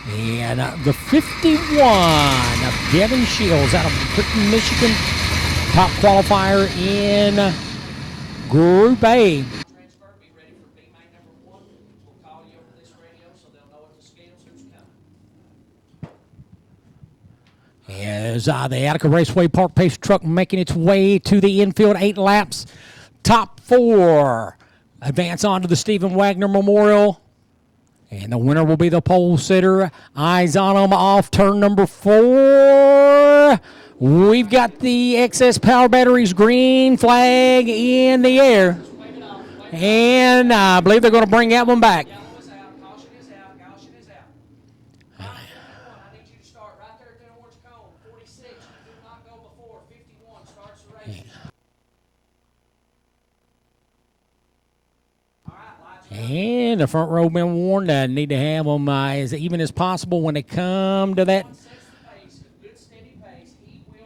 And the 51 of Devin Shields out of Britain, Michigan, top qualifier in Group A. As the Attica Raceway Park Pace truck making its way to the infield, 8 laps. Top 4 advance on to the Stephen Wagner Memorial. And the winner will be the pole sitter. Eyes on them off turn number 4. We've got the XS Power Batteries green flag in the air. And I believe they're going to bring that one back. And the front row been warned. I need to have them as even as possible when they come to that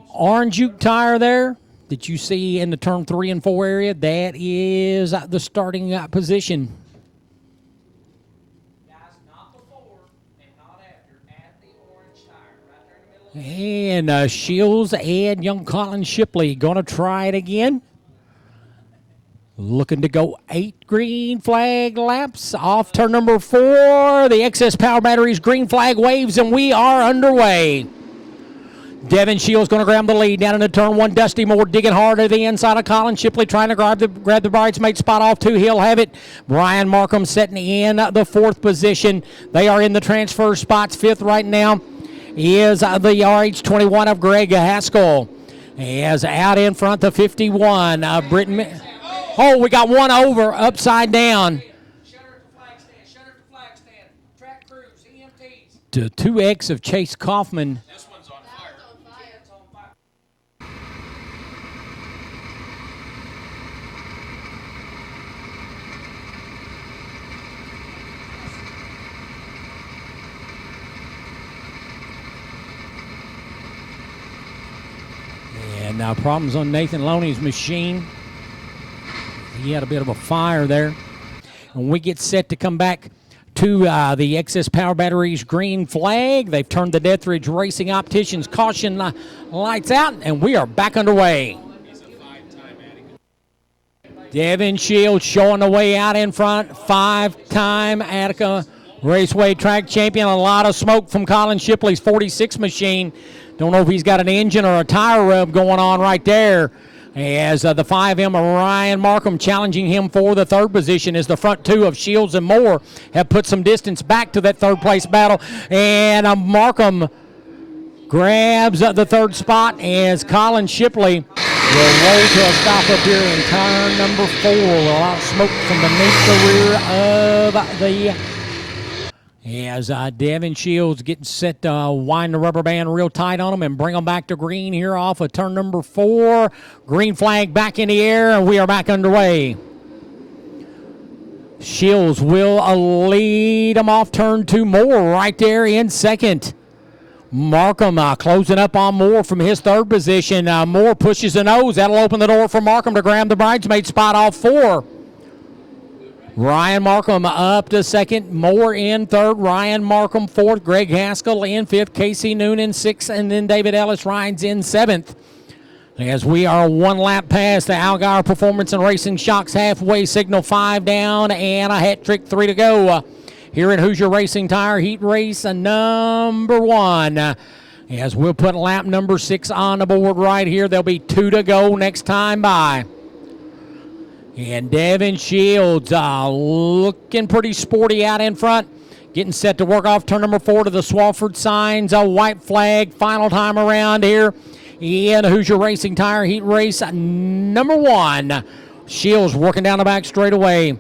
orange Uke tire there that you see in the turn 3 and 4 area. That is the starting position. And Shields and young Colin Shipley going to try it again. Looking to go 8 green flag laps off turn number 4. The XS Power Batteries green flag waves, and we are underway. Devin Shields going to grab the lead down into turn 1. Dusty Moore digging hard to the inside of Colin Shipley, trying to grab the bridesmaid spot off 2. He'll have it. Brian Markham setting in the 4th position. They are in the transfer spots. 5th right now is the RH21 of Greg Haskell. As out in front, the 51 of Britton. Oh, we got one over, upside down. Track crews, EMTs. To 2X of Chase Kaufman. This one's on fire. And now problems on Nathan Loney's machine. He had a bit of a fire there. And we get set to come back to the XS Power Batteries green flag. They've turned the Deathridge Racing Opticians caution lights out, and we are back underway. Devin Shields showing the way out in front. 5-time Attica Raceway track champion. A lot of smoke from Colin Shipley's 46 machine. Don't know if he's got an engine or a tire rub going on right there. As the 5M of Ryan Markham challenging him for the 3rd position, as the front 2 of Shields and Moore have put some distance back to that 3rd place battle. And Markham grabs the 3rd spot as Colin Shipley will roll to a stop up here in turn number 4. A lot of smoke from beneath the rear of the... As Devin Shields getting set to wind the rubber band real tight on them and bring them back to green here off of turn number 4. Green flag back in the air, and we are back underway. Shields will lead them off turn 2. Moore right there in 2nd. Markham closing up on Moore from his 3rd position. Moore pushes the nose. That'll open the door for Markham to grab the bridesmaid spot off 4. Ryan Markham up to 2nd. Moore in 3rd. Ryan Markham 4th. Greg Haskell in 5th. Casey Noonan 6th. And then David Ellis rides in 7th. As we are 1 lap past the Algar Performance and Racing Shocks halfway signal. 5 down and a hat trick, 3 to go. Here in Hoosier Racing Tire Heat Race number 1. As we'll put lap number 6 on the board right here. There'll be 2 to go next time by. And Devin Shields looking pretty sporty out in front. Getting set to work off turn number 4 to the Swafford signs. A white flag final time around here in Hoosier Racing Tire Heat Race number 1. Shields working down the back straightaway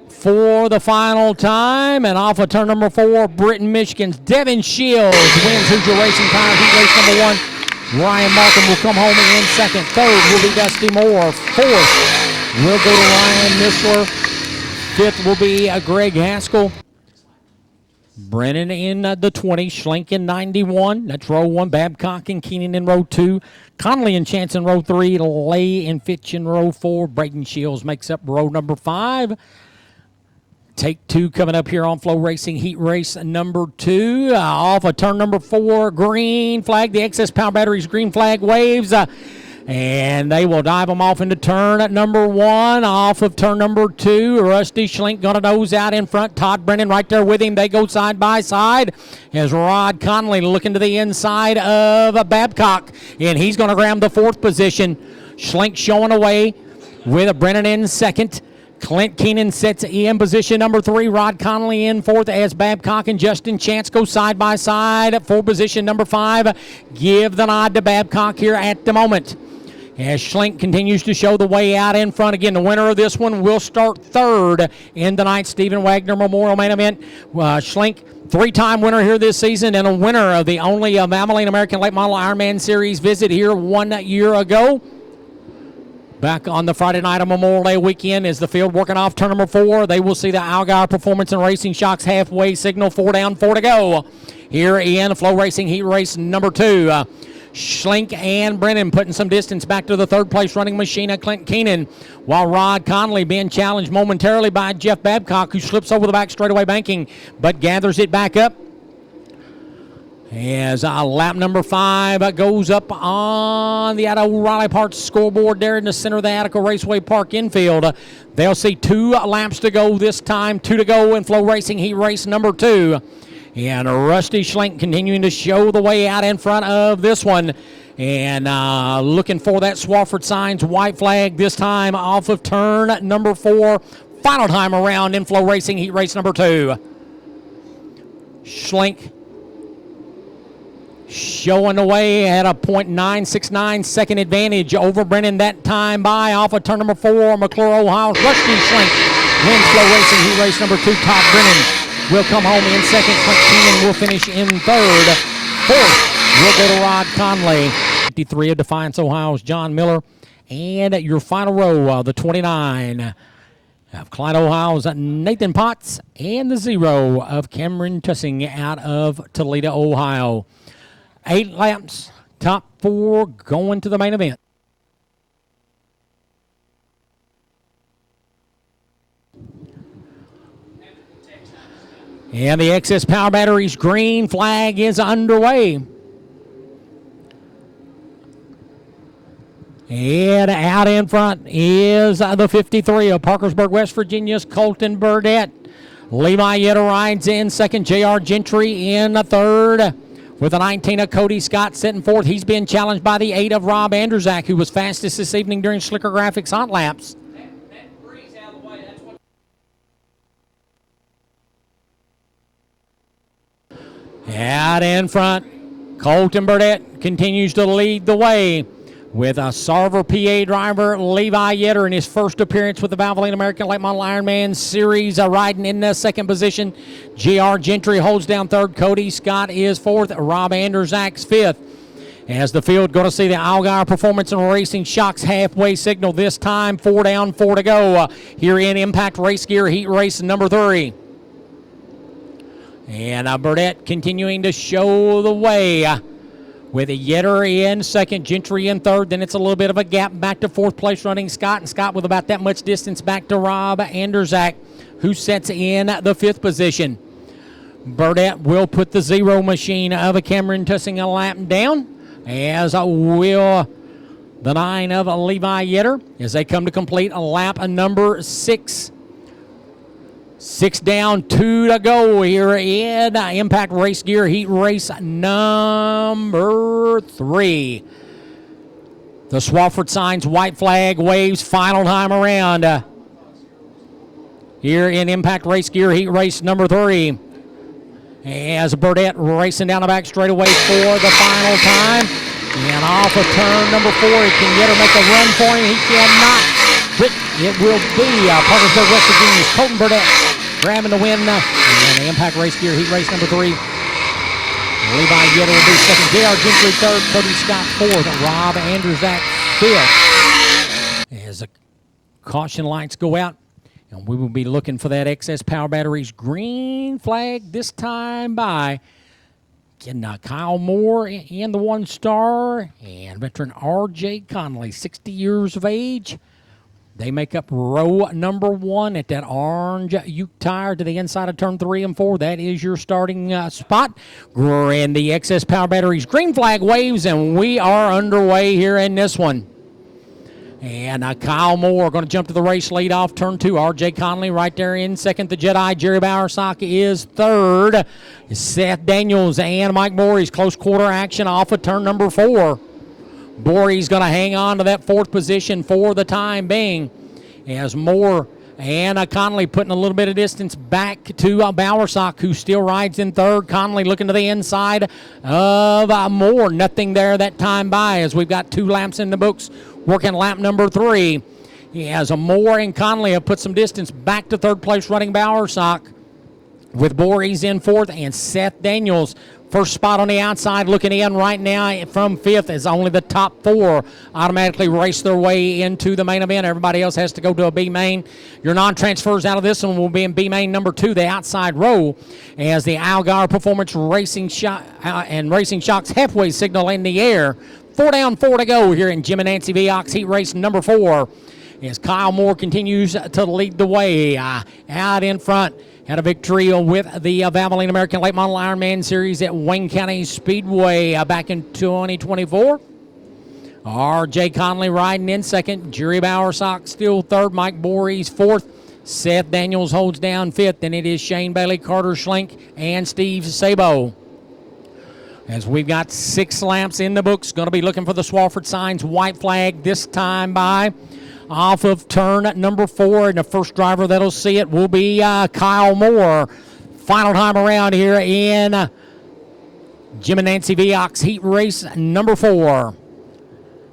for the final time. And off of turn number 4, Britain, Michigan's Devin Shields wins Hoosier Racing Tire Heat Race number 1. Ryan Markham will come home in 2nd. 3rd will be Dusty Moore. 4th will go to Ryan Missler. 5th will be Greg Haskell. Brennan in the 20. Schlenk in 91. That's row 1. Babcock and Keenan in row 2. Connolly and Chance in row 3. Lay and Fitch in row 4. Braden Shields makes up row number 5. Take two coming up here on Flow Racing Heat Race number 2. Off of turn number 4, green flag. The excess power batteries green flag waves. And they will dive them off into turn number 1. Off of turn number 2, Rusty Schlink going to nose out in front. Todd Brennan right there with him. They go side by side as Rod Connolly looking to the inside of Babcock. And he's going to grab the 4th position. Schlink showing away with Brennan in 2nd. Clint Keenan sets in position number 3. Rod Connolly in 4th as Babcock and Justin Chance go side by side for position number 5. Give the nod to Babcock here at the moment. As Schlink continues to show the way out in front. Again, the winner of this one will start 3rd in tonight's Stephen Wagner Memorial Main Event. Schlink, 3-time winner here this season and a winner of the only Valvoline American Late Model Ironman Series visit here 1 year ago. Back on the Friday night of Memorial Day weekend is the field working off turn number 4. They will see the Algar Performance and Racing Shocks halfway signal. 4 down, 4 to go. Here in Flow Racing Heat Race number 2. Schlink and Brennan putting some distance back to the 3rd place running machine of Clint Keenan, while Rod Connolly being challenged momentarily by Jeff Babcock, who slips over the back straightaway banking but gathers it back up. As lap number 5 goes up on the O'Reilly Parts scoreboard there in the center of the Attica Raceway Park infield. They'll see 2 laps to go this time, 2 to go in Flow Racing Heat Race number 2. And Rusty Schlink continuing to show the way out in front of this one. And looking for that Swafford Signs white flag this time off of turn number 4. Final time around in Flow Racing Heat Race number 2. Schlink showing the way at a .969 second advantage over Brennan that time by off of turn number 4. McClure, Ohio. Rusty Schlink wins Flow Racing Heat Race number 2. Todd Brennan will come home in 2nd. Clint Keenan will finish in 3rd. 4th will go to Rod Conley. 53 of Defiance, Ohio's John Miller. And your final row, the 29 of Clyde, Ohio's Nathan Potts. And the 0 of Cameron Tussing out of Toledo, Ohio. 8 laps, top 4 going to the main event. And the excess power batteries green flag is underway. And out in front is the 53 of Parkersburg, West Virginia's Colton Burdett. Levi Yetta rides in 2nd. J.R. Gentry in 3rd. With the 19 of Cody Scott sitting 4th. He's been challenged by the 8 of Rob Anderzak, who was fastest this evening during Slicker Graphics hot laps. That breeze out of the way. That's what. Out in front, Colton Burdett continues to lead the way with a Sarver PA driver, Levi Yetter, in his first appearance with the Valvoline American Late Model Ironman Series, riding in the 2nd position. J.R. Gentry holds down 3rd. Cody Scott is 4th. Rob Anderzak's 5th. As the field going to see the Algar Performance and Racing Shocks halfway signal this time. 4 down, 4 to go here in Impact Race Gear Heat Race number 3. And Burdett continuing to show the way with Yetter in 2nd, Gentry in 3rd. Then it's a little bit of a gap back to 4th place running Scott. And Scott with about that much distance back to Rob Anderzak, who sets in the 5th position. Burdett will put the 0 machine of a Cameron Tussing a lap down, as will the 9 of Levi Yetter as they come to complete a lap number 6. 6 down, 2 to go here in Impact Race Gear Heat Race number 3. The Swafford Signs white flag waves final time around here in Impact Race Gear Heat Race number 3. As Burdett racing down the back straightaway for the final time. And off of turn number 4, can Yetter make a run for him? He cannot. But it will be Parkersburg, West Virginia's Colton Burdett grabbing the win in the Impact Race Gear Heat Race number 3. Levi Yetter will be 2nd. J.R. Gentry 3rd. Cody Scott 4th. Rob Anderzak 5th. As the caution lights go out, and we will be looking for that excess power batteries green flag this time by Kyle Moore in the 1 star and veteran R.J. Connolly, 60 years of age. They make up row number 1 at that orange Uke tire to the inside of turn 3 and 4. That is your starting spot. And the excess power batteries green flag waves, and we are underway here in this one. And Kyle Moore going to jump to the race lead off turn 2. R.J. Conley right there in second. The Jedi Jerry Bowersock is third. Seth Daniels and Mike Borey's close quarter action off of turn number 4. Borey's going to hang on to that 4th position for the time being. As Moore and Conley putting a little bit of distance back to Bowersock, who still rides in 3rd. Conley looking to the inside of Moore. Nothing there that time by, as we've got 2 laps in the books working lap number 3. As Moore and Conley have put some distance back to 3rd place running Bowersock, with Borey's in 4th and Seth Daniels first spot on the outside looking in right now from 5th, as only the top 4 automatically race their way into the main event. Everybody else has to go to a B main. Your non-transfers out of this one will be in B main number 2, the outside row, as the Algar Performance Racing and Racing Shocks halfway signal in the air. 4 down, 4 to go here in Jim and Nancy Viox Heat Race number 4, as Kyle Moore continues to lead the way out in front. Had a victory with the Valvoline American Late Model Ironman Series at Wayne County Speedway back in 2024. R.J. Conley riding in second. Jerry Bowersock still third. Mike Borey's fourth. Seth Daniels holds down fifth. And it is Shane Bailey, Carter Schlink, and Steve Sabo. As we've got 6 laps in the books. Going to be looking for the Swafford Signs white flag this time by off of turn number 4, and the first driver that'll see it will be Kyle Moore. Final time around here in Jim and Nancy Viox Heat Race number 4.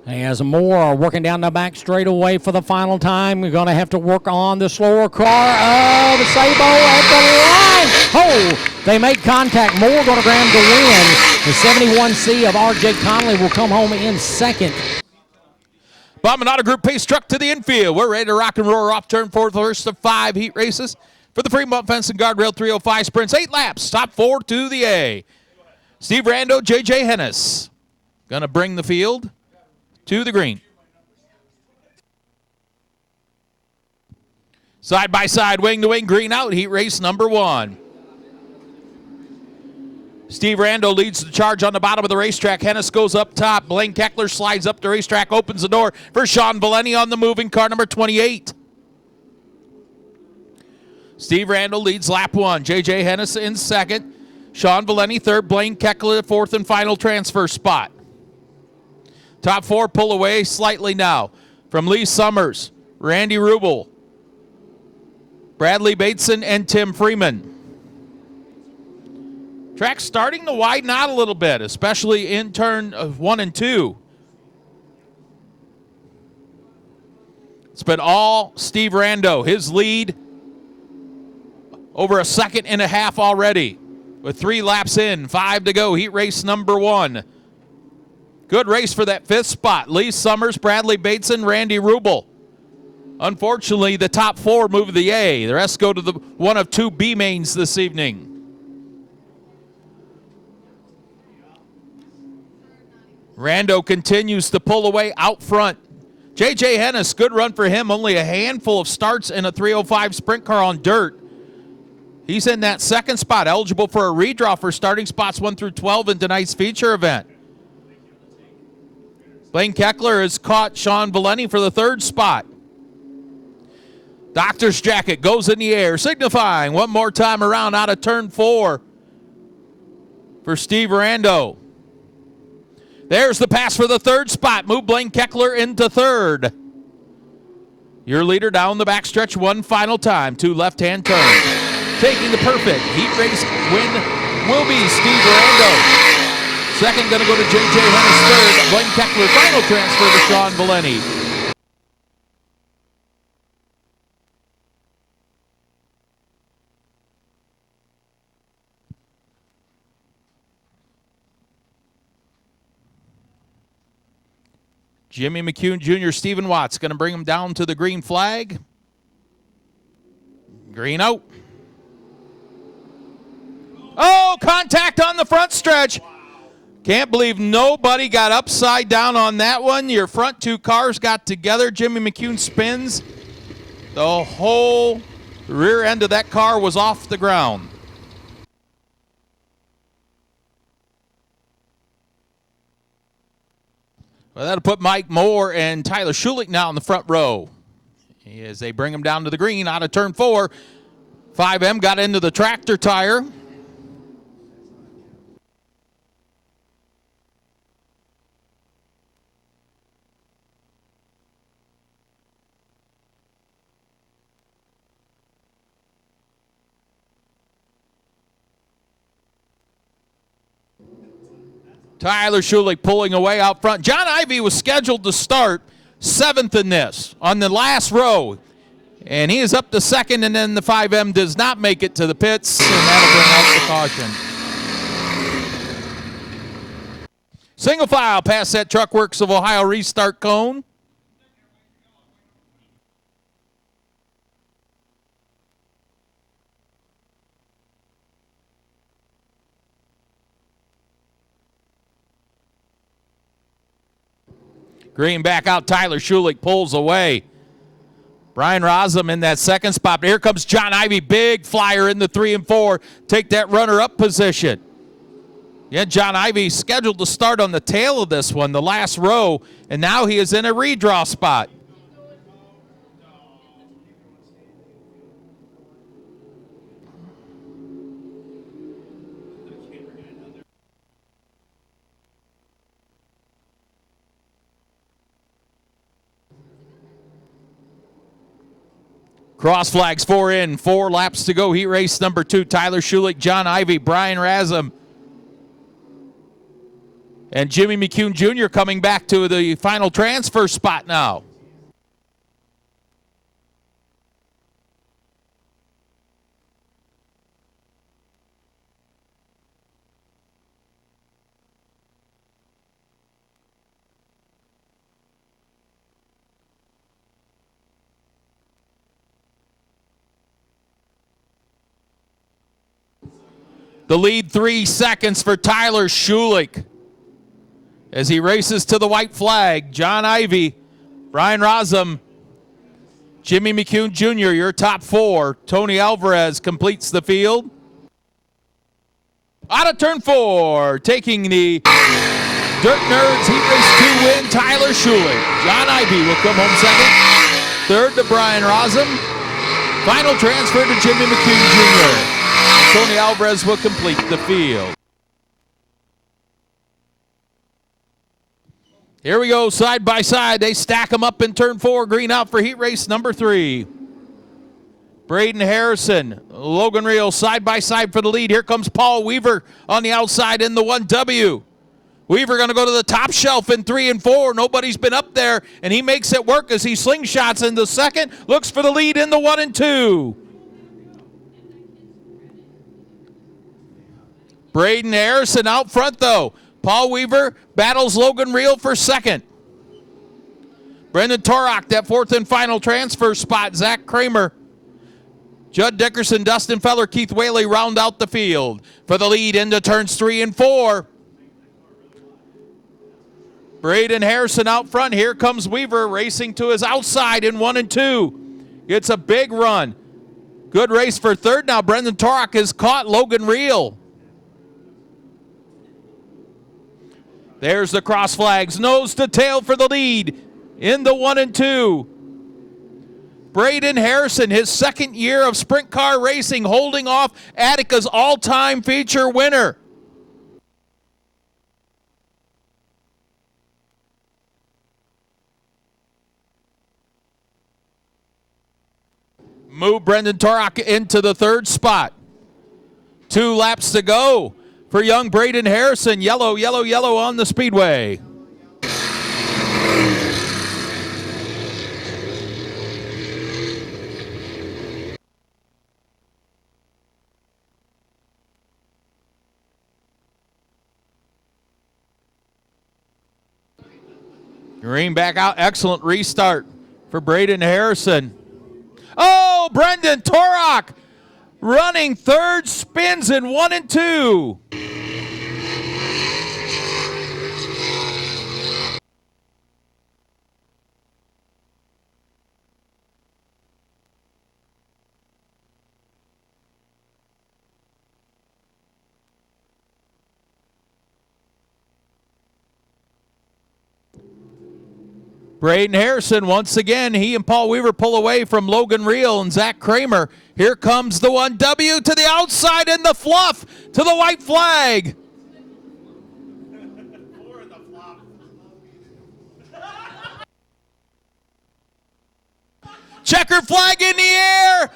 As Moore working down the back straightaway for the final time, we're going to have to work on the slower car of Sabo at the line. Oh, they make contact. Moore going to grab the win. The 71C of R.J. Conley will come home in second. Bombing Auto Group pace truck to the infield. We're ready to rock and roll off turn 4, first of 5 heat races for the Fremont Fence and Guardrail 305 sprints. 8 laps, top 4 to the A. Steve Rando, J.J. Hennis going to bring the field to the green. Side by side, wing to wing, green out, heat race number 1. Steve Rando leads the charge on the bottom of the racetrack. Hennis goes up top. Blaine Keckler slides up the racetrack, opens the door for Sean Valeni on the moving car, number 28. Steve Rando leads lap 1. J.J. Hennis in second. Sean Valeni third. Blaine Keckler fourth and final transfer spot. Top 4 pull away slightly now from Lee Summers, Randy Rubel, Bradley Bateson, and Tim Freeman. Track starting to widen out a little bit, especially in turn 1 and 2. It's been all Steve Rando. His lead over a second and a half already, with 3 laps in, 5 to go. Heat race number 1. Good race for that 5th spot. Lee Summers, Bradley Bateson, Randy Rubel. Unfortunately, the top 4 move to the A. The rest go to the one of 2 B mains this evening. Rando continues to pull away out front. J.J. Hennis, good run for him. Only a handful of starts in a 305 sprint car on dirt. He's in that 2nd spot, eligible for a redraw for starting spots 1 through 12 in tonight's feature event. Blaine Keckler has caught Sean Valeni for the 3rd spot. Doctor's jacket goes in the air, signifying one more time around out of turn 4 for Steve Rando. There's the pass for the 3rd spot. Move Blaine Keckler into 3rd. Your leader down the backstretch one final time. 2 left-hand turns. Taking the perfect heat race win will be Steve Rando. Second going to go to J.J. Hennis. 3rd. Blaine Keckler, final transfer to Sean Valeni. Jimmy McCune Jr., Stephen Watts going to bring him down to the green flag. Green out. Oh, contact on the front stretch. Can't believe nobody got upside down on that one. Your front two cars got together. Jimmy McCune spins. The whole rear end of that car was off the ground. Well, that'll put Mike Moore and Tyler Schulich now in the front row as they bring them down to the green out of turn 4. 5M got into the tractor tire. Tyler Schulich pulling away out front. John Ivy was scheduled to start 7th in this on the last row. And he is up to 2nd, and then the 5M does not make it to the pits, and that'll bring out the caution. Single file past that Truck Works of Ohio restart cone. Green back out, Tyler Schulich pulls away. Brian Rosum in that second spot. Here comes John Ivy, big flyer in the 3 and 4. Take that runner-up position. Yeah, John Ivy scheduled to start on the tail of this one, the last row, and now he is in a redraw spot. Cross flags 4 in, 4 laps to go. Heat race number 2. Tyler Schulich, John Ivy, Brian Razum, and Jimmy McCune Jr. coming back to the final transfer spot now. The lead 3 seconds for Tyler Schulich as he races to the white flag. John Ivy, Brian Rosum, Jimmy McCune Jr., your top 4. Tony Alvarez completes the field. Out of turn 4, taking the Dirt Nerds Heat Race 2 win, Tyler Schulich. John Ivy will come home 2nd. 3rd to Brian Rosum. Final transfer to Jimmy McCune Jr. Tony Alvarez will complete the field. Here we go, side by side. They stack them up in turn 4. Green out for heat race number 3. Braden Harrison, Logan Reel side by side for the lead. Here comes Paul Weaver on the outside in the 1W. Weaver going to go to the top shelf in 3 and 4. Nobody's been up there, and he makes it work as he slingshots in the 2nd. Looks for the lead in the 1 and 2. Braden Harrison out front, though. Paul Weaver battles Logan Reel for 2nd. Brendan Torok, that 4th and final transfer spot. Zach Kramer, Judd Dickerson, Dustin Feller, Keith Whaley round out the field for the lead into turns 3 and 4. Braden Harrison out front. Here comes Weaver racing to his outside in 1 and 2. It's a big run. Good race for 3rd now. Brendan Torok has caught Logan Reel. There's the cross flags. Nose to tail for the lead in the 1 and 2. Braden Harrison, his 2nd year of sprint car racing, holding off Attica's all-time feature winner. Move Brendan Torok into the 3rd spot. 2 laps to go for young Braden Harrison. Yellow, yellow, yellow on the speedway. Green back out. Excellent restart for Braden Harrison. Oh, Brendan Torok running 3rd, spins in 1 and 2. Braden Harrison, once again, he and Paul Weaver pull away from Logan Reel and Zach Kramer. Here comes the 1W to the outside and the fluff to the white flag. Checker flag in the air.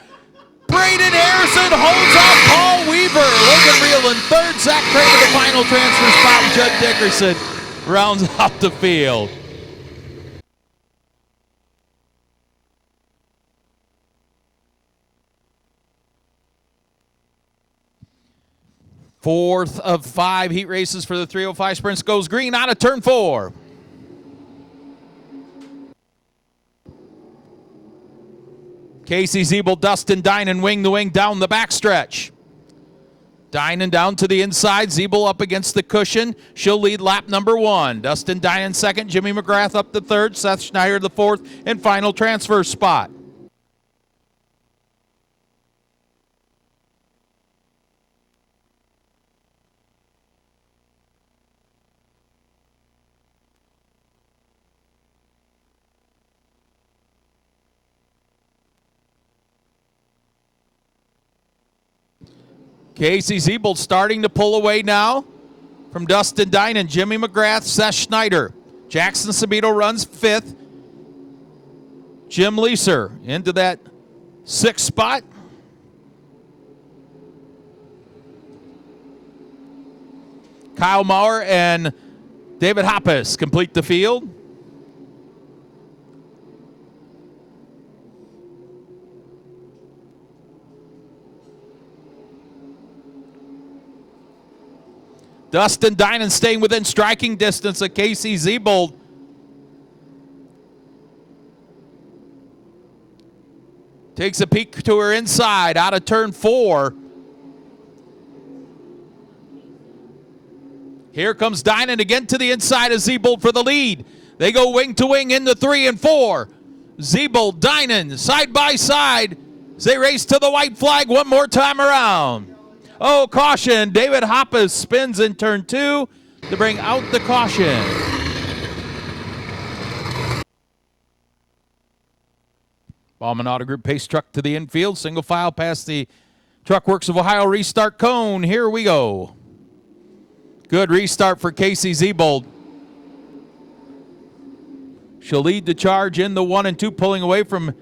Braden Harrison holds off Paul Weaver. Logan Reel in third. Zach Kramer the final transfer spot. And Judd Dickerson rounds out the field. Fourth of 5 heat races for the 305 sprints goes green out of turn 4. Casey Zeeble, Dustin Dinan, wing to wing down the backstretch. Dinan down to the inside. Zeeble up against the cushion. She'll lead lap number 1. Dustin Dinan second. Jimmy McGrath up the third. Seth Schneider the fourth and final transfer spot. Casey Zeeble starting to pull away now from Dustin Dinan, Jimmy McGrath, Seth Schneider. Jackson Sabito runs 5th. Jim Leeser into that 6th spot. Kyle Maurer and David Hoppus complete the field. Dustin Dinan staying within striking distance of Casey Zeeble. Takes a peek to her inside, out of turn 4. Here comes Dinan again to the inside of Zeeble for the lead. They go wing to wing into 3 and 4. Zeeble, Dinan, side by side as they race to the white flag one more time around. Oh, caution. David Hoppus spins in turn 2 to bring out the caution. Bauman Auto Group pace truck to the infield. Single file past the Truck Works of Ohio restart cone. Here we go. Good restart for Casey Zeeble. She'll lead the charge in the 1 and 2, pulling away from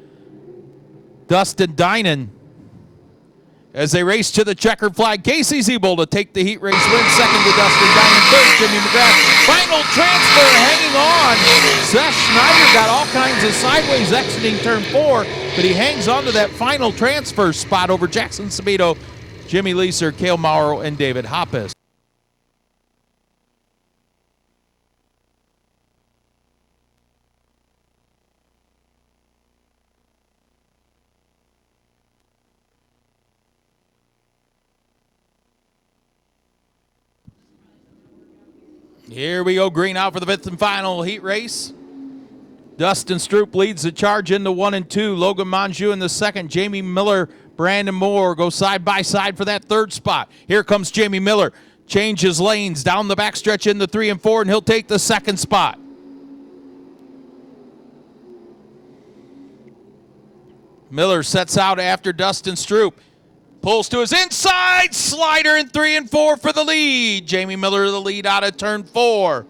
Dustin Dinan. As they race to the checkered flag, Casey Zeeble to take the heat race win. Second to Dustin Dinan. Third, Jimmy McGrath. Final transfer, hanging on. Seth Schneider got all kinds of sideways exiting turn 4, but he hangs on to that final transfer spot over Jackson Sabito, Jimmy Leeser, Cale Maurer, and David Hoppus. Here we go, green out for the 5th and final heat race. Dustin Stroop leads the charge into 1 and 2. Logan Monjou in the second. Jamie Miller, Brandon Moore go side by side for that 3rd spot. Here comes Jamie Miller. Changes lanes down the backstretch into 3 and 4, and he'll take the 2nd spot. Miller sets out after Dustin Stroop. Pulls to his inside, slider in 3 and 4 for the lead. Jamie Miller the lead out of turn 4.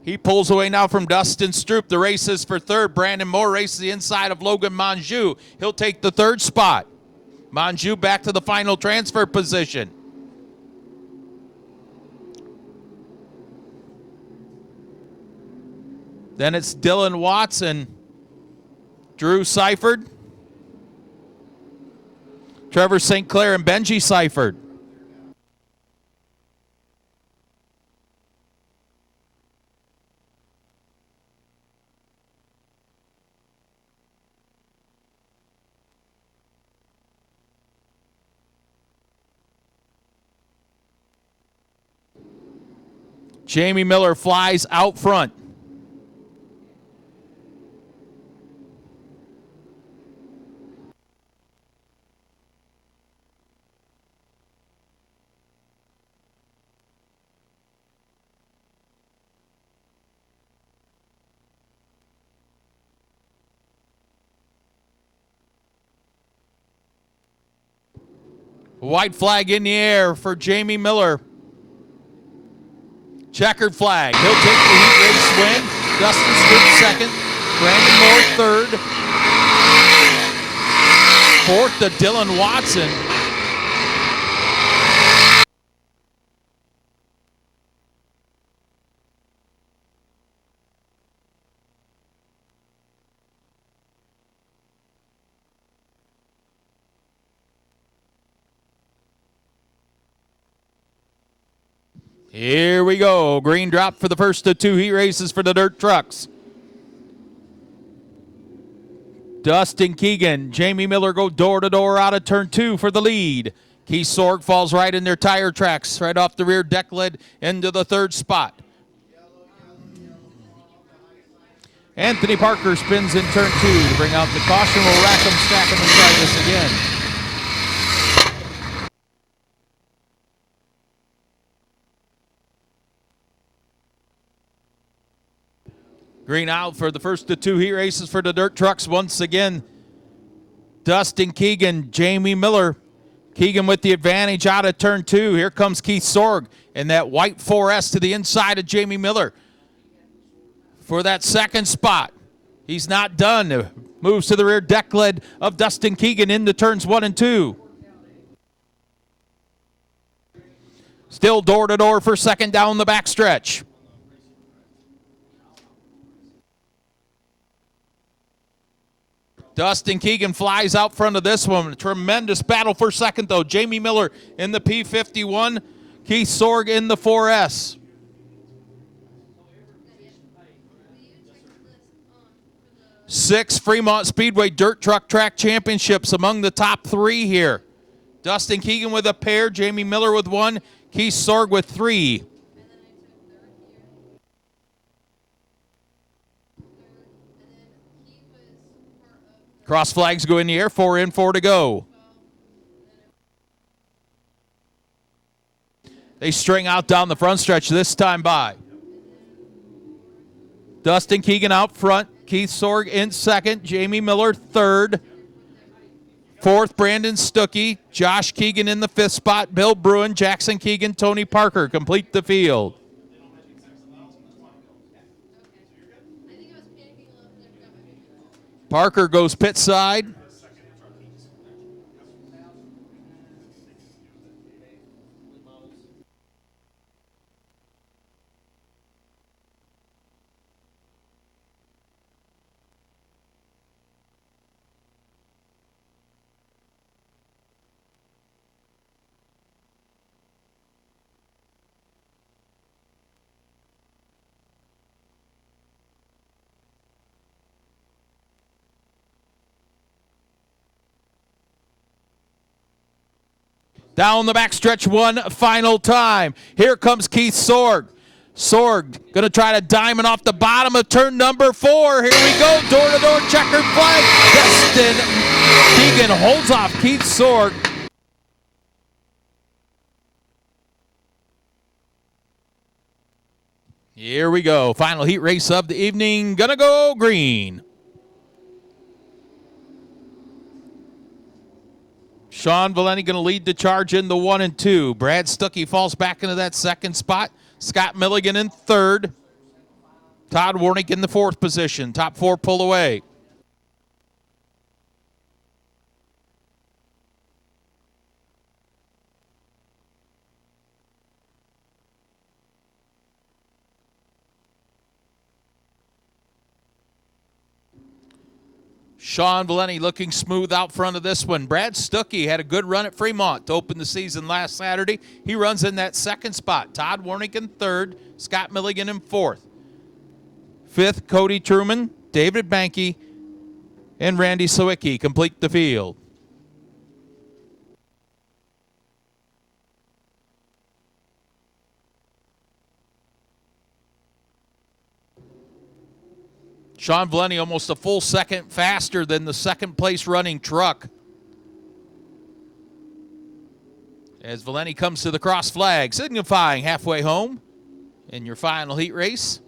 He pulls away now from Dustin Stroop. The race is for 3rd. Brandon Moore races the inside of Logan Monjou. He'll take the 3rd spot. Monjou back to the final transfer position. Then it's Dylan Watson, Drew Seifert, Trevor St. Clair, and Benji Seifert. Jamie Miller flies out front. White flag in the air for Jamie Miller. Checkered flag. He'll take the heat race win. Dustin Smith second. Brandon Moore third. Fourth to Dylan Watson. Here we go. Green drop for the first of two heat races for the dirt trucks. Dustin Keegan, Jamie Miller go door to door out of turn two for the lead. Keith Sorg falls right in their tire tracks, right off the rear deck lid into the third spot. Anthony Parker spins in turn two to bring out the caution. Will Rackham stack him and try this again. Green out for the first of two heat races for the dirt trucks once again. Dustin Keegan, Jamie Miller. Keegan with the advantage out of turn two. Here comes Keith Sorg in that white 4S to the inside of Jamie Miller for that second spot. He's not done. Moves to the rear deck lid of Dustin Keegan into turns 1 and 2. Still door to door for second down the backstretch. Dustin Keegan flies out front of this one. A tremendous battle for second, though. Jamie Miller in the P51. Keith Sorg in the 4S. Six Fremont Speedway Dirt Truck Track Championships among the top three here. Dustin Keegan with a pair. Jamie Miller with one. Keith Sorg with three. Cross flags go in the air, 4 in, 4 to go. They string out down the front stretch this time by. Dustin Keegan out front, Keith Sorg in second, Jamie Miller third. Fourth, Brandon Stuckey, Josh Keegan in the fifth spot, Bill Bruin, Jackson Keegan, Tony Parker complete the field. Parker goes pit side. Down the backstretch one final time. Here comes Keith Sorg. Sorg going to try to diamond off the bottom of turn number 4. Here we go. Door-to-door checkered flag. Dustin Keegan holds off Keith Sorg. Here we go. Final heat race of the evening. Gonna go green. Sean Valenti going to lead the charge in the 1 and 2. Brad Stuckey falls back into that second spot. Scott Milligan in third. Todd Warnick in the 4th position. Top 4 pull away. Sean Valenti looking smooth out front of this one. Brad Stuckey had a good run at Fremont to open the season last Saturday. He runs in that second spot. Todd Warnick in third. Scott Milligan in 4th. 5th, Cody Truman, David Banke, and Randy Sawicki complete the field. Sean Valenti almost a full second faster than the second place running truck. As Valenti comes to the cross flag, signifying halfway home in your final heat race.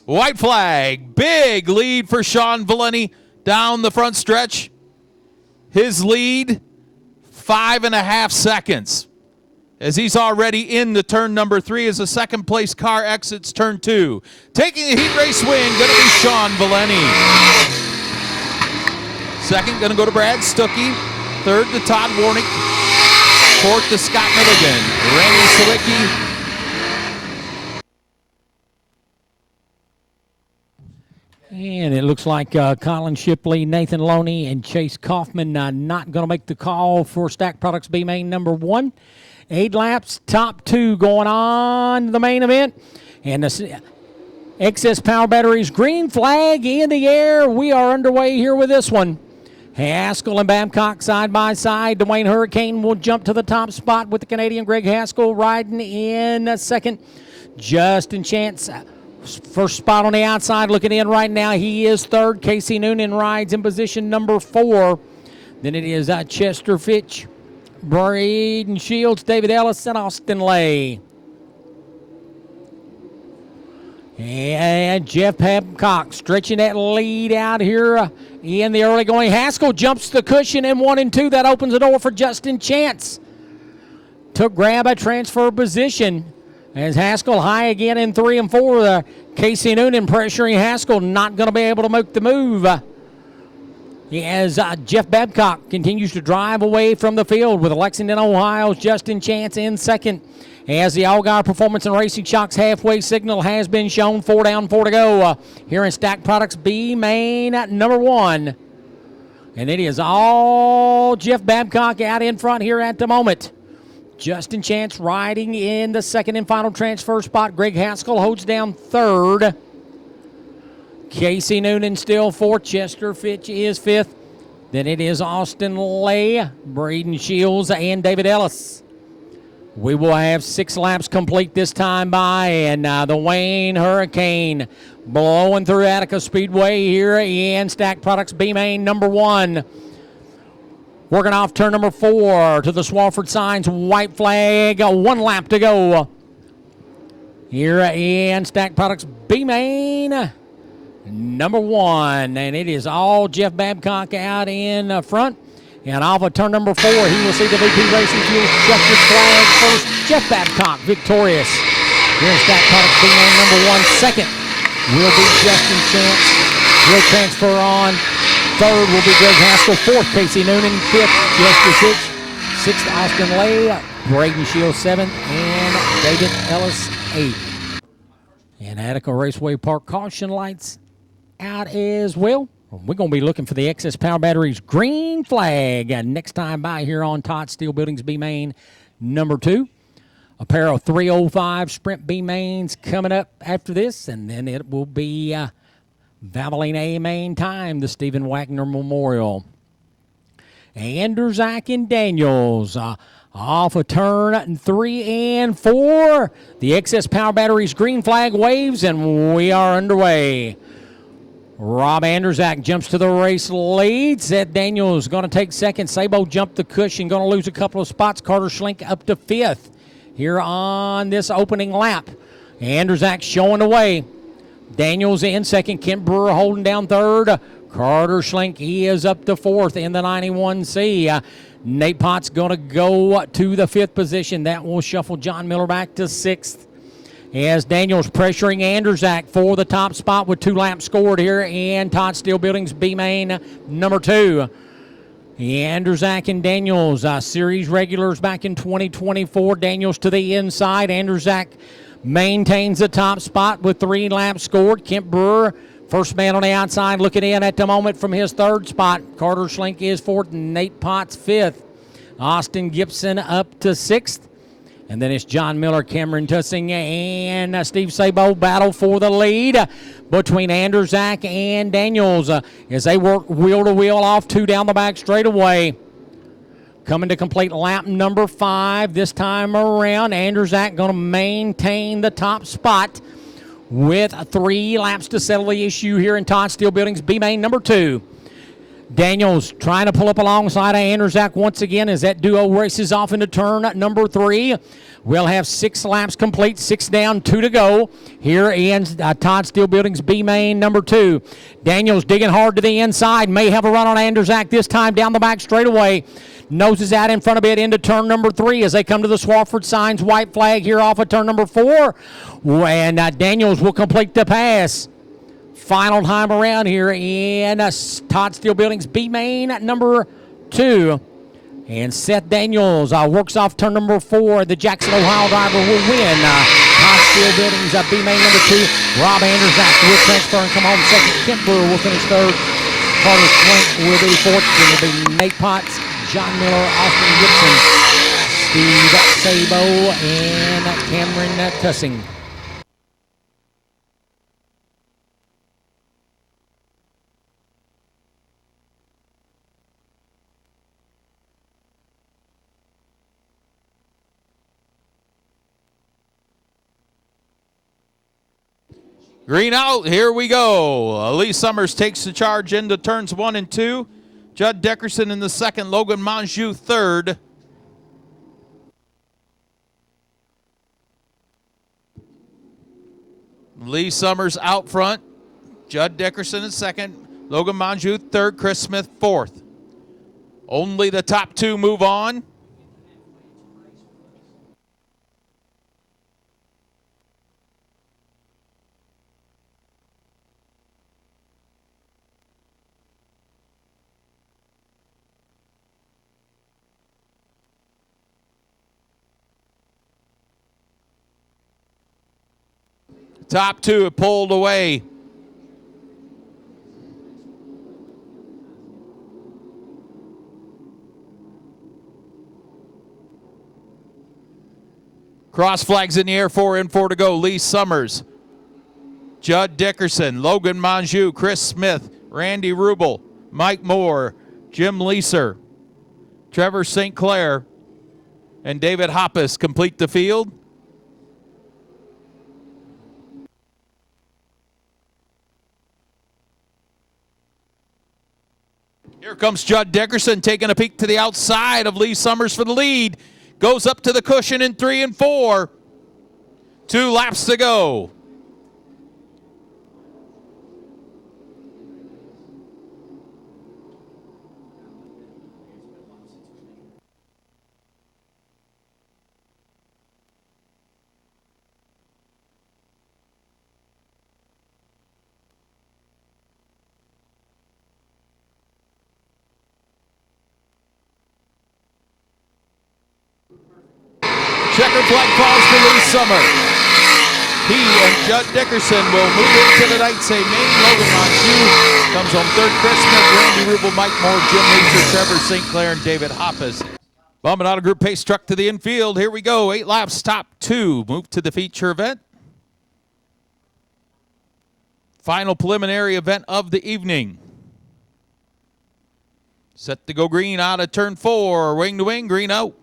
White flag. Big lead for Sean Valeni down the front stretch. His lead, 5.5 seconds. As he's already in the turn number 3 as the second place car exits turn 2. Taking the heat race win, going to be Sean Valeni. Second, going to go to Brad Stuckey. Third to Todd Warnick. Fourth to Scott Milligan. Randy Sawicki. And it looks like Colin Shipley, Nathan Loney, and Chase Kaufman not going to make the call for Stack Products B main number 1. 8 laps, top 2 going on the main event. And the excess power batteries, green flag in the air. We are underway here with this one. Haskell and Babcock side by side. Dwayne Hurricane will jump to the top spot with the Canadian Greg Haskell riding in second. Justin Chance, first spot on the outside, looking in right now. He is third. Casey Noonan rides in position number 4. Then it is Chester Fitch, Braden Shields, David Ellis, and Austin Lay. And Jeff Babcock stretching that lead out here in the early going. Haskell jumps the cushion in 1 and 2. That opens the door for Justin Chance to grab a transfer position. As Haskell high again in 3 and 4. Casey Noonan pressuring Haskell, not going to be able to make the move. As Jeff Babcock continues to drive away from the field with Lexington, Ohio's Justin Chance in second. As the Allgaier Performance and Racing Shocks halfway signal has been shown, 4 down, 4 to go. Here in Stack Products B main number 1. And it is all Jeff Babcock out in front here at the moment. Justin Chance riding in the second and final transfer spot. Greg Haskell holds down third. Casey Noonan still fourth. Chester Fitch is fifth. Then it is Austin Lay, Braden Shields, and David Ellis. We will have 6 laps complete this time by, and the Wayne Hurricane blowing through Attica Speedway here in Stack Products B main number 1. Working off turn number 4 to the Swafford Signs white flag. 1 lap to go here in Stack Products B main number 1. And it is all Jeff Babcock out in front. And off of turn number 4, he will see the VP Racing Fuel checkered flag first. Jeff Babcock victorious here in Stack Products B main number 1. Second will be Justin Chance. He'll transfer on. Third will be Greg Haskell. Fourth, Casey Noonan. Fifth, Chester Fitch. Sixth, Austin Lay. Braden Shields, 7th. And David Ellis, 8th. And Attica Raceway Park caution lights out as well. We're going to be looking for the excess power batteries green flag next time by here on Todd Steel Buildings B main number 2. A pair of 305 Sprint B mains coming up after this, and then it will be Valvoline A main time, the Stephen Wagner Memorial. Anderzak and Daniels off a turn 3 and 4. The excess power batteries green flag waves, and we are underway. Rob Anderzak jumps to the race lead. Seth Daniels going to take second. Sabo jumped the cushion, going to lose a couple of spots. Carter Schlink up to 5th here on this opening lap. Anderzak showing the way. Daniels in second. Kent Brewer holding down third. Carter Schlink, he is up to 4th in the 91C. Nate Potts going to go to the 5th position. That will shuffle John Miller back to 6th. As Daniels pressuring Anderzak for the top spot with 2 laps scored here in Todd Steel Buildings B main number 2. Anderzak and Daniels, series regulars back in 2024. Daniels to the inside. Anderzak maintains the top spot with 3 laps scored. Kent Brewer, first man on the outside, looking in at the moment from his 3rd spot. Carter Schlink is 4th, and Nate Potts 5th. Austin Gibson up to 6th. And then it's John Miller, Cameron Tussing, and Steve Sabo battle for the lead between Anderzak and Daniels as they work wheel to wheel off 2 down the back straightaway. Coming to complete lap number 5 this time around. Anderzak going to maintain the top spot with 3 laps to settle the issue here in Todd Steel Buildings B main number 2. Daniels trying to pull up alongside of Anderzak once again as that duo races off into turn number 3. We'll have 6 laps complete, 6 down, 2 to go here in Todd Steel Building's B main number 2. Daniels digging hard to the inside, may have a run on Anderzak this time down the back straightaway. Noses out in front of it into turn number 3 as they come to the Swafford Signs white flag here off of turn number 4. And Daniels will complete the pass. Final time around here in Todd Steel Building's B main number 2. And Seth Daniels works off turn number 4. The Jackson, Ohio driver will win Todd Steel Building's B main number 2. Rob Anderzak will transfer and come home second. Kent Brewer will finish third. Carter Swank will be fourth. Then it'll be Nate Potts, John Miller, Austin Gibson, Steve Sabo, and Cameron Tussing. Green out, here we go. Lee Summers takes the charge into turns 1 and 2. Judd Dickerson in the second, Logan Monjou third. Lee Summers out front. Judd Dickerson in second, Logan Monjou third, Chris Smith fourth. Only the top 2 move on. Top 2 have pulled away. Cross flags in the air, 4 and 4 to go. Lee Summers, Judd Dickerson, Logan Monjou, Chris Smith, Randy Rubel, Mike Moore, Jim Leeser, Trevor St. Clair, and David Hoppus complete the field. Here comes Judd Dickerson taking a peek to the outside of Lee Summers for the lead. Goes up to the cushion in 3 and 4. 2 laps to go. Checker flag falls to Lee Summers. He and Judd Dickerson will move into the Knights A main. Logan Monjou comes home third. Chris Smith, Randy Rubel, Mike Moore, Jim Leeser, Trevor St. Clair, and David Hoppus. Bumping out of group pace truck to the infield. Here we go. 8 laps, top 2. Move to the feature event. Final preliminary event of the evening. Set to go green out of turn 4. Wing to wing, green out.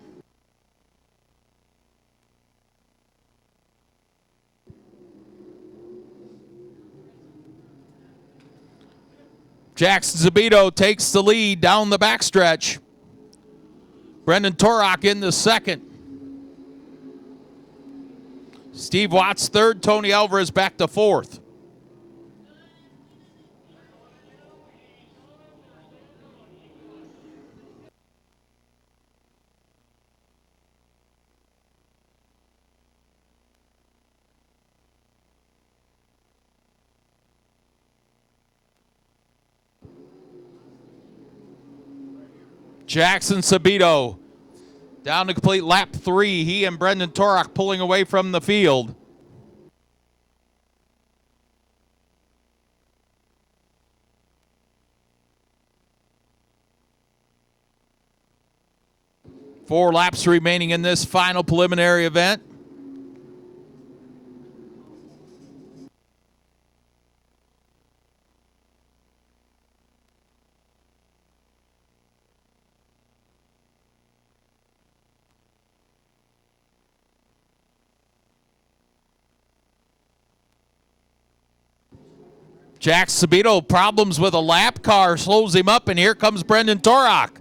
Jackson Zabito takes the lead down the backstretch. Brendan Torok in the second. Steve Watts third. Tony Alvarez back to fourth. Jackson Sabito down to complete lap 3. He and Brendan Torok pulling away from the field. Four laps remaining in this final preliminary event. Jack Sabito, problems with a lap car, slows him up, and here comes Brendan Torok.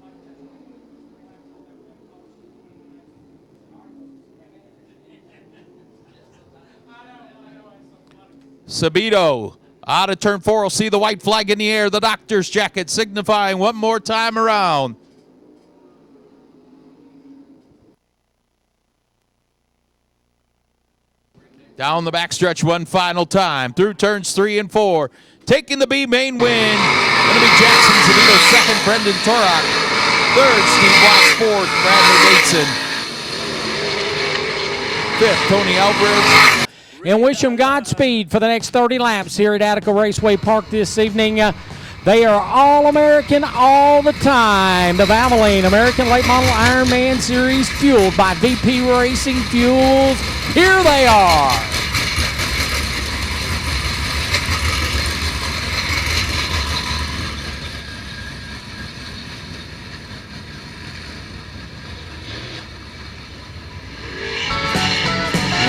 Sabito out of turn 4 will see the white flag in the air, the doctor's jacket signifying one more time around. Down the backstretch one final time, through turns 3 and 4. Taking the B main win, going to be Jackson Sabito, second, Brendan Torok. Third, Steve Watts, fourth, Bradley Bateson. Fifth, Tony Alvarez. And wish them Godspeed for the next 30 laps here at Attica Raceway Park this evening. They are All-American all the time. The Valvoline American Late Model Ironman Series, fueled by VP Racing Fuels. Here they are.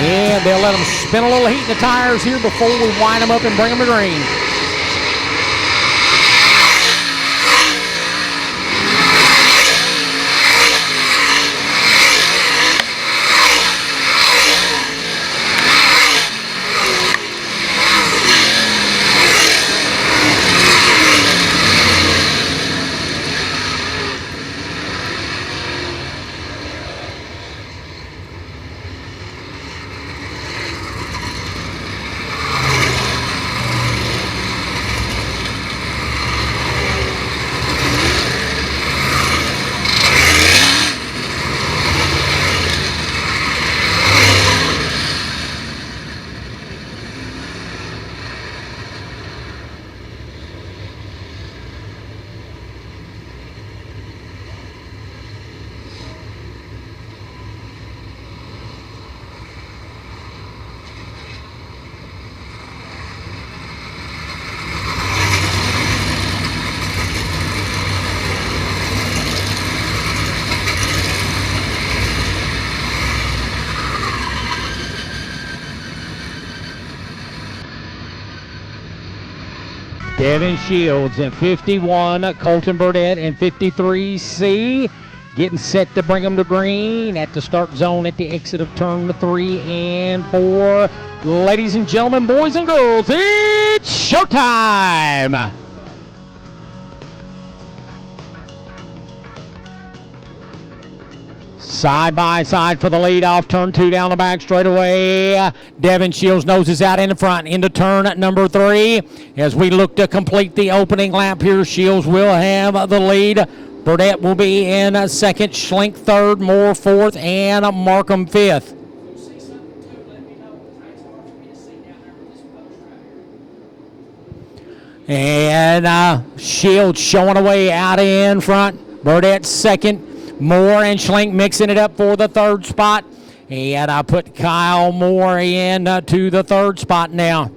And they'll let them spin a little heat in the tires here before we wind them up and bring them to green. Devin Shields in 51, Colton Burdett in 53C, getting set to bring them to green at the start zone at the exit of turn 3 and 4. Ladies and gentlemen, boys and girls, it's showtime! Side by side for the lead off turn 2 down the back straightaway. Devin Shields noses out in the front into turn number 3. As we look to complete the opening lap here, Shields will have the lead. Burdett will be in second, Schlink third, Moore fourth, and Markham fifth. And Shields showing away out in front. Burdett second. Moore and Schlink mixing it up for the third spot. And I put Kyle Moore in to the third spot now.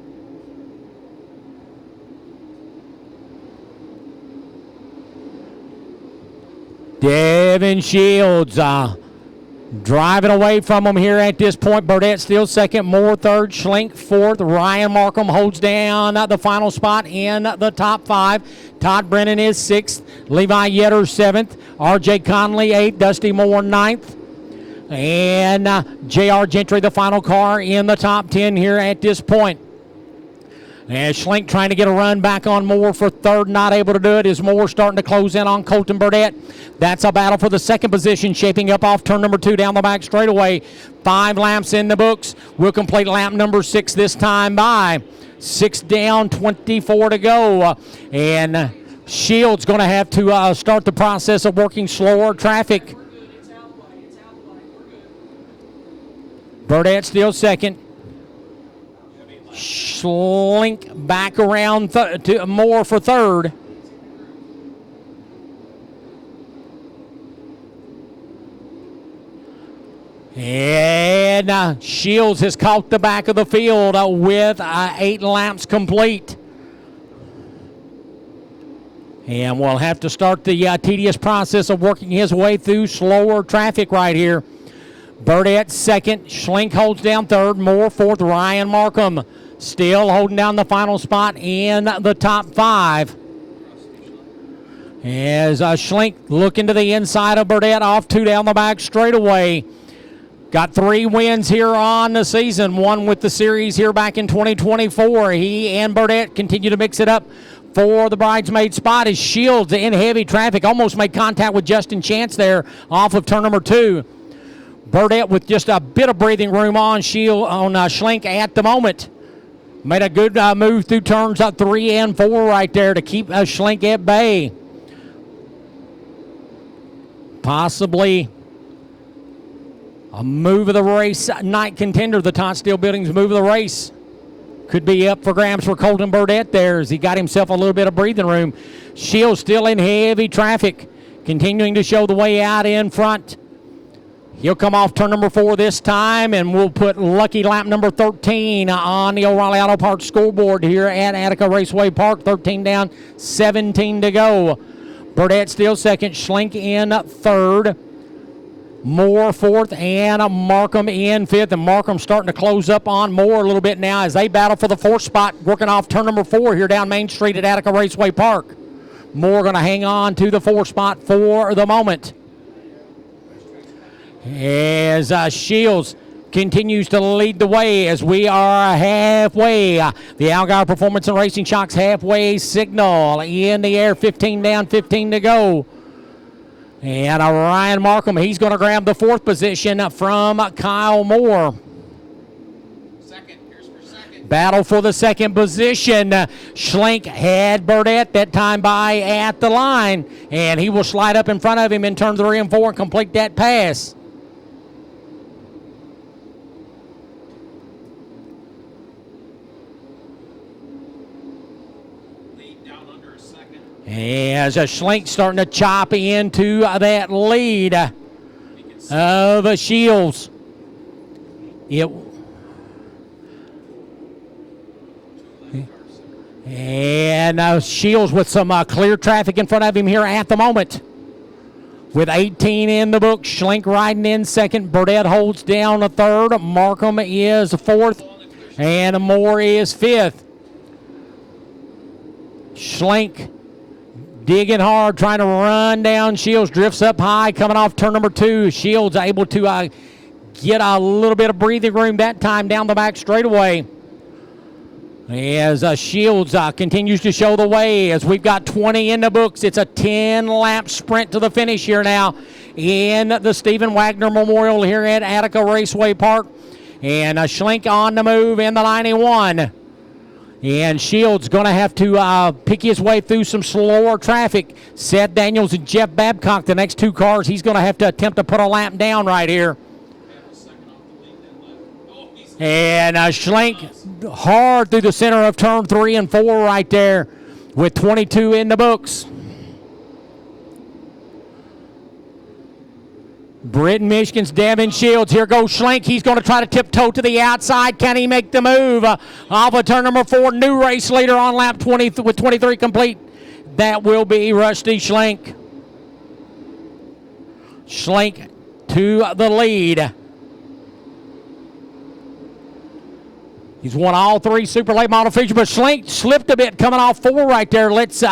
Devin Shields driving away from him here at this point. Burdett still second, Moore third, Schlink fourth. Ryan Markham holds down the final spot in the top 5. Todd Brennan is 6th, Levi Yetter 7th, R.J. Conley 8th, Dusty Moore 9th, and J.R. Gentry, the final car in the top 10 here at this point. And Schlink trying to get a run back on Moore for third, not able to do it as Moore starting to close in on Colton Burdett. That's a battle for the second position, shaping up off turn number 2 down the back straightaway. 5 laps in the books. We'll complete lap number 6 this time by 6 down, 24 to go. And Shields going to have to start the process of working slower traffic. Burdett still second. Schlink back around to Moore for third. And Shields has caught the back of the field with 8 laps complete. And we'll have to start the tedious process of working his way through slower traffic right here. Burdett second, Schlink holds down third, Moore fourth, Ryan Markham still holding down the final spot in the top 5. As Schlink looking to the inside of Burdett, off 2 down the back straightaway. Got 3 wins here on the season, 1 with the series here back in 2024. He and Burdett continue to mix it up for the bridesmaid spot as Shields in heavy traffic. Almost made contact with Justin Chance there off of turn number 2. Burdett with just a bit of breathing room on Schlink at the moment. Made a good move through turns 3 and 4 right there to keep Schlink at bay. Possibly a move of the race night contender, the Tot Steel Buildings move of the race. Could be up for grabs for Colton Burdett there as he got himself a little bit of breathing room. Shields still in heavy traffic, continuing to show the way out in front. He'll come off turn number 4 this time, and we'll put lucky lap number 13 on the O'Reilly Auto Parts scoreboard here at Attica Raceway Park. 13 down, 17 to go. Burdett still second, Schlink in third. Moore fourth, and Markham in fifth. And Markham starting to close up on Moore a little bit now as they battle for the 4th spot, working off turn number 4 here down Main Street at Attica Raceway Park. Moore going to hang on to the 4th spot for the moment. As Shields continues to lead the way as we are halfway. The Algar Performance and Racing Shocks halfway signal in the air, 15 down, 15 to go. And Ryan Markham, he's going to grab the 4th position from Kyle Moore. Here's for second. Battle for the 2nd position. Schlink had Burdett that time by at the line, and he will slide up in front of him in turn 3 and 4 and complete that pass. As Schlink starting to chop into that lead of Shields. And Shields with some clear traffic in front of him here at the moment. With 18 in the book, Schlink riding in second. Burdett holds down a third. Markham is 4th. And Moore is 5th. Schlink digging hard, trying to run down Shields. Drifts up high, coming off turn number 2. Shields able to get a little bit of breathing room that time down the back straightaway. As Shields continues to show the way as we've got 20 in the books. It's a 10-lap sprint to the finish here now in the Stephen Wagner Memorial here at Attica Raceway Park. And Schlink on the move in the 91. And Shields going to have to pick his way through some slower traffic. Seth Daniels and Jeff Babcock, the next 2 cars, he's going to have to attempt to put a lap down right here. And Schlink hard through the center of turn 3 and 4 right there with 22 in the books. Britain, Michigan's Devin Shields. Here goes Schlink. He's going to try to tiptoe to the outside. Can he make the move? Off of turn number 4, new race leader on lap 20 with 23 complete. That will be Rusty Schlink. Schlink to the lead. He's won all 3 Super Late Model features, but Schlink slipped a bit coming off 4 right there. Let's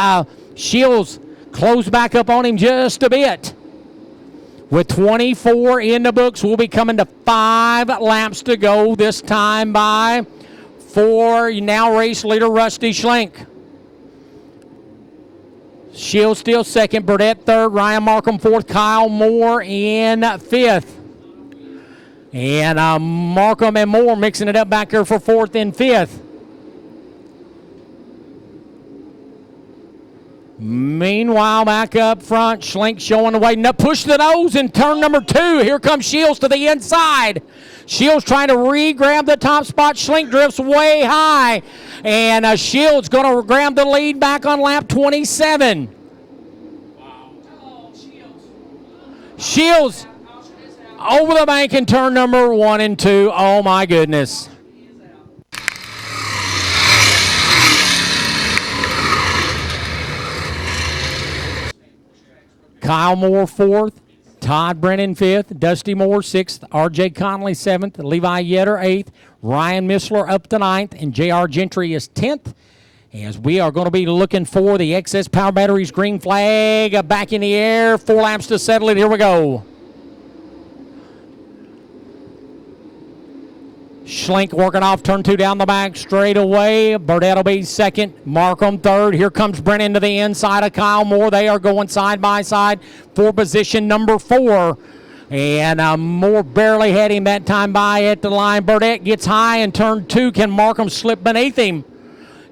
Shields close back up on him just a bit. With 24 in the books, we'll be coming to 5 laps to go this time by for now race leader Rusty Schlink. Shields still second, Burdett third, Ryan Markham 4th, Kyle Moore in 5th. And Markham and Moore mixing it up back here for 4th and 5th. Meanwhile, back up front, Schlink showing the way. Push the nose in turn number 2. Here comes Shields to the inside. Shields trying to re-grab the top spot. Schlink drifts way high. And Shields going to grab the lead back on lap 27. Oh, Shields. Shields over the bank in turn number 1 and 2. Oh, my goodness. Kyle Moore 4th, Todd Brennan 5th, Dusty Moore 6th, R.J. Conley 7th, Levi Yetter 8th, Ryan Missler up to 9th, and J.R. Gentry is 10th. As we are going to be looking for the XS Power Batteries green flag back in the air. 4 laps to settle it. Here we go. Schlink working off turn 2 down the back straight away. Burdett will be second. Markham third. Here comes Brennan to the inside of Kyle Moore. They are going side by side for position number 4. And Moore barely had him that time by at the line. Burdett gets high in turn 2. Can Markham slip beneath him?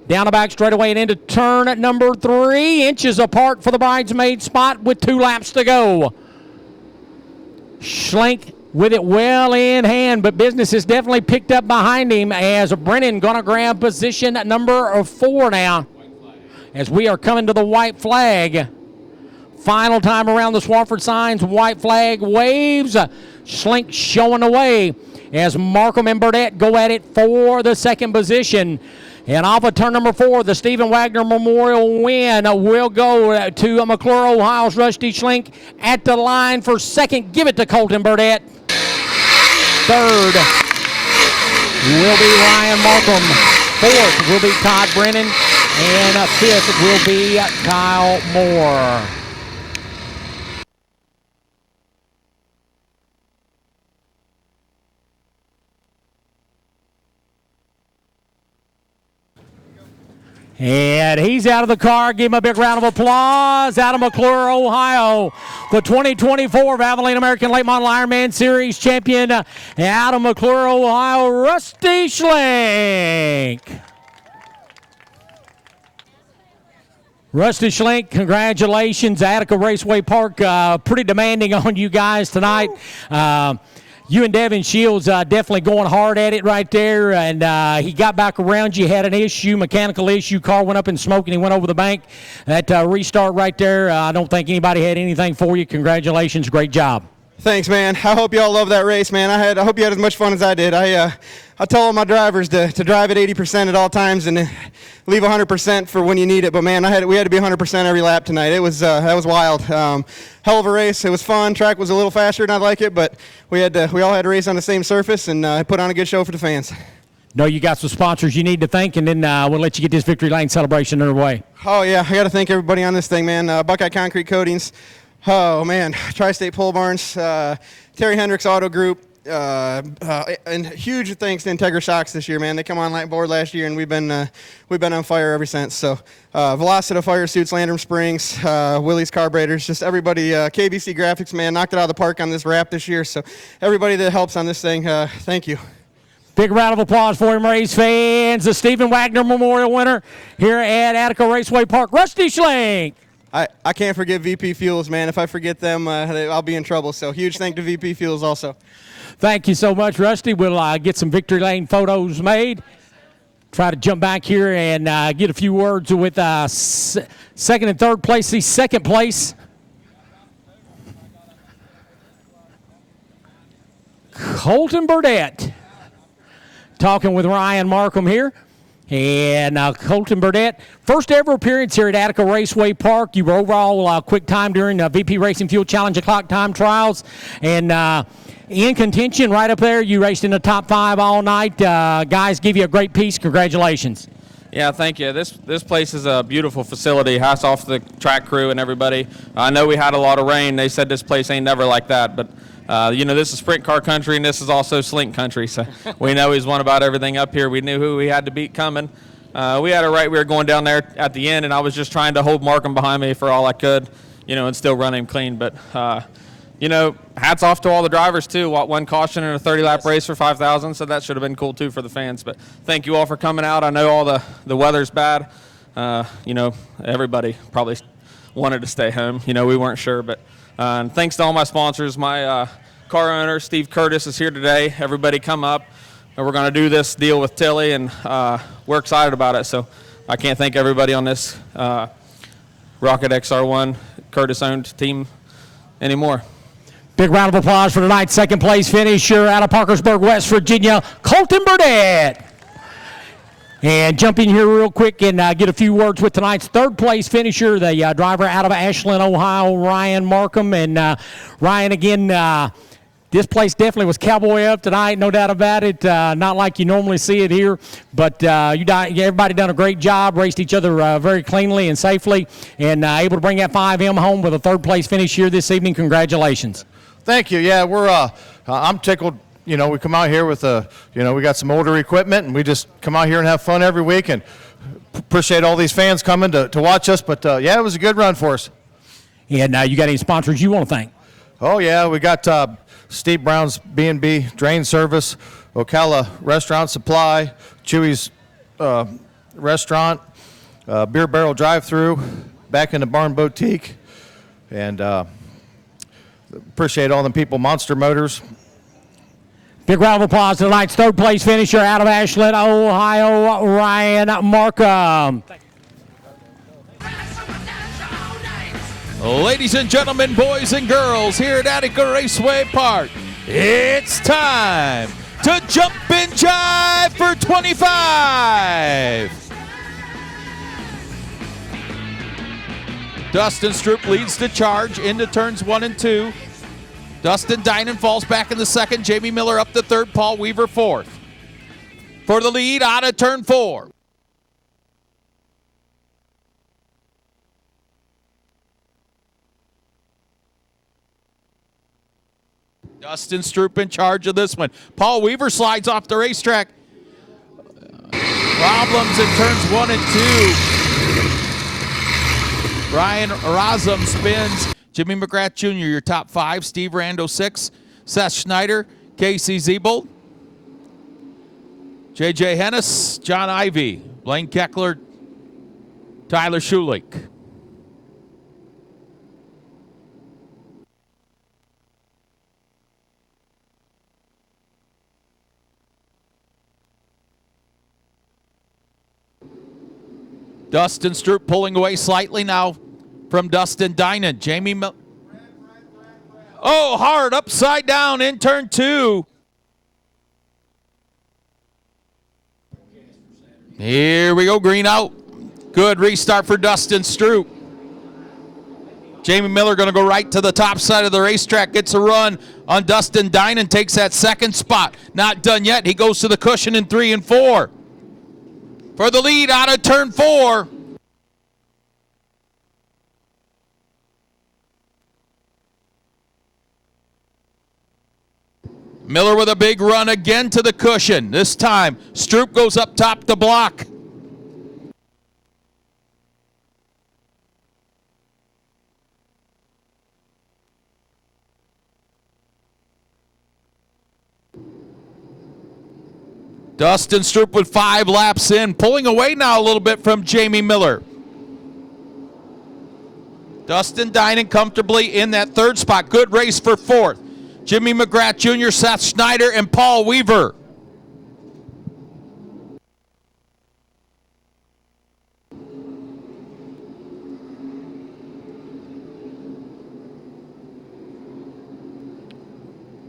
Down the back straightaway and into turn number 3. Inches apart for the bridesmaid spot with 2 laps to go. Schlink with it well in hand, but business is definitely picked up behind him as Brennan going to grab position number 4 now. As we are coming to the white flag. Final time around the Swafford signs. White flag waves. Schlink showing the way as Markham and Burdett go at it for the second position. And off of turn number 4, the Stephen Wagner Memorial win will go to McClure, Ohio's Rusty Schlink at the line for second. Give it to Colton Burdett. Third will be Ryan Markham. Fourth will be Todd Brennan. And fifth will be Kyle Moore. And he's out of the car. Give him a big round of applause. Out of McClure, Ohio, the 2024 Valvoline American Late Model Ironman Series champion, out of McClure, Ohio, Rusty Schlink. Rusty Schlink, congratulations. Attica Raceway Park, pretty demanding on you guys tonight. You and Devin Shields definitely going hard at it right there, and he got back around you, had an issue, mechanical issue, car went up in smoke, and he went over the bank. That restart right there, I don't think anybody had anything for you. Congratulations, great job. Thanks, man. I hope y'all love that race, man. I hope you had as much fun as I did. I tell all my drivers to drive at 80% at all times and leave 100% for when you need it. But man, we had to be 100% every lap tonight. It was that was wild. Hell of a race. It was fun. Track was a little faster than I like it, but we all had to race on the same surface and put on a good show for the fans. No, you got some sponsors you need to thank, and then we'll let you get this victory lane celebration underway. Oh yeah, I got to thank everybody on this thing, man. Buckeye Concrete Coatings. Oh, man, Tri-State Pole Barns, Terry Hendricks Auto Group, and huge thanks to Integra Shocks this year, man. They come on board last year, and we've been on fire ever since. So, Velocita Fire Suits, Landrum Springs, Willie's Carburetors, just everybody, KBC Graphics, man, knocked it out of the park on this wrap this year. So, everybody that helps on this thing, thank you. Big round of applause for him, race fans. The Stephen Wagner Memorial winner here at Attica Raceway Park, Rusty Schlink. I can't forget VP Fuels, man. If I forget them, I'll be in trouble. So huge thank to VP Fuels also. Thank you so much, Rusty. We'll get some victory lane photos made. Try to jump back here and get a few words with second and third place. See, second place, Colton Burdett. Talking with Ryan Markham here. And Colton Burdett, first ever appearance here at Attica Raceway Park. You were overall quick time during the VP Racing Fuel Challenge of Clock Time Trials. And in contention right up there, you raced in the top 5 all night. Guys, give you a great piece. Congratulations. Yeah, thank you. This place is a beautiful facility. Hats off to the track crew and everybody. I know we had a lot of rain. They said this place ain't never like that, but this is sprint car country, and this is also slink country, so we know he's won about everything up here. We knew who we had to beat coming. We had it right. We were going down there at the end, and I was just trying to hold Markham behind me for all I could, and still run him clean. But, hats off to all the drivers, too. One caution in a 30-lap race for 5,000, so that should have been cool, too, for the fans. But thank you all for coming out. I know all the weather's bad. Everybody probably wanted to stay home. We weren't sure, but and thanks to all my sponsors. My car owner, Steve Curtis, is here today. Everybody come up, and we're going to do this deal with Tilly, and we're excited about it. So I can't thank everybody on this Rocket XR1 Curtis-owned team anymore. Big round of applause for tonight's second place finisher out of Parkersburg, West Virginia, Colton Burdett. And jump in here real quick and get a few words with tonight's third place finisher, the driver out of Ashland, Ohio, Ryan Markham. And Ryan, again, this place definitely was cowboy up tonight, no doubt about it. Not like you normally see it here, but everybody done a great job, raced each other very cleanly and safely, and able to bring that 5M home with a third place finish here this evening. Congratulations. Thank you. Yeah, I'm tickled. You know, we come out here with we got some older equipment, and we just come out here and have fun every week, and appreciate all these fans coming to watch us. But yeah, it was a good run for us. And you got any sponsors you want to thank? Oh yeah, we got Steve Brown's B&B Drain Service, Ocala Restaurant Supply, Chewy's Restaurant, Beer Barrel Drive-Thru, Back in the Barn Boutique, and appreciate all them people, Monster Motors. Big round of applause to tonight's third place finisher out of Ashland, Ohio, Ryan Markham. Ladies and gentlemen, boys and girls, here at Attica Raceway Park, it's time to jump and jive for 25. Dustin Stroop leads the charge into turns 1 and 2. Dustin Dinan falls back in the second. Jamie Miller up the third. Paul Weaver fourth. For the lead out of turn 4. Dustin Stroop in charge of this one. Paul Weaver slides off the racetrack. Problems in turns 1 and 2. Ryan Razum spins. Jimmy McGrath Jr., your top 5. Steve Rando 6. Seth Schneider, Casey Ziebel, J.J. Hennis, John Ivey, Blaine Keckler, Tyler Schulich. Dustin Stroop pulling away slightly now from Dustin Dinan. Jamie Miller. Oh, hard upside down in turn 2. Here we go, green out. Good restart for Dustin Stroop. Jamie Miller going to go right to the top side of the racetrack, gets a run on Dustin Dinan, takes that second spot. Not done yet. He goes to the cushion in 3 and 4. For the lead out of turn 4. Miller with a big run again to the cushion. This time, Stroop goes up top to block. Dustin Stroop with 5 laps in, pulling away now a little bit from Jamie Miller. Dustin Dinan comfortably in that third spot. Good race for 4th. Jimmy McGrath Jr., Seth Schneider, and Paul Weaver.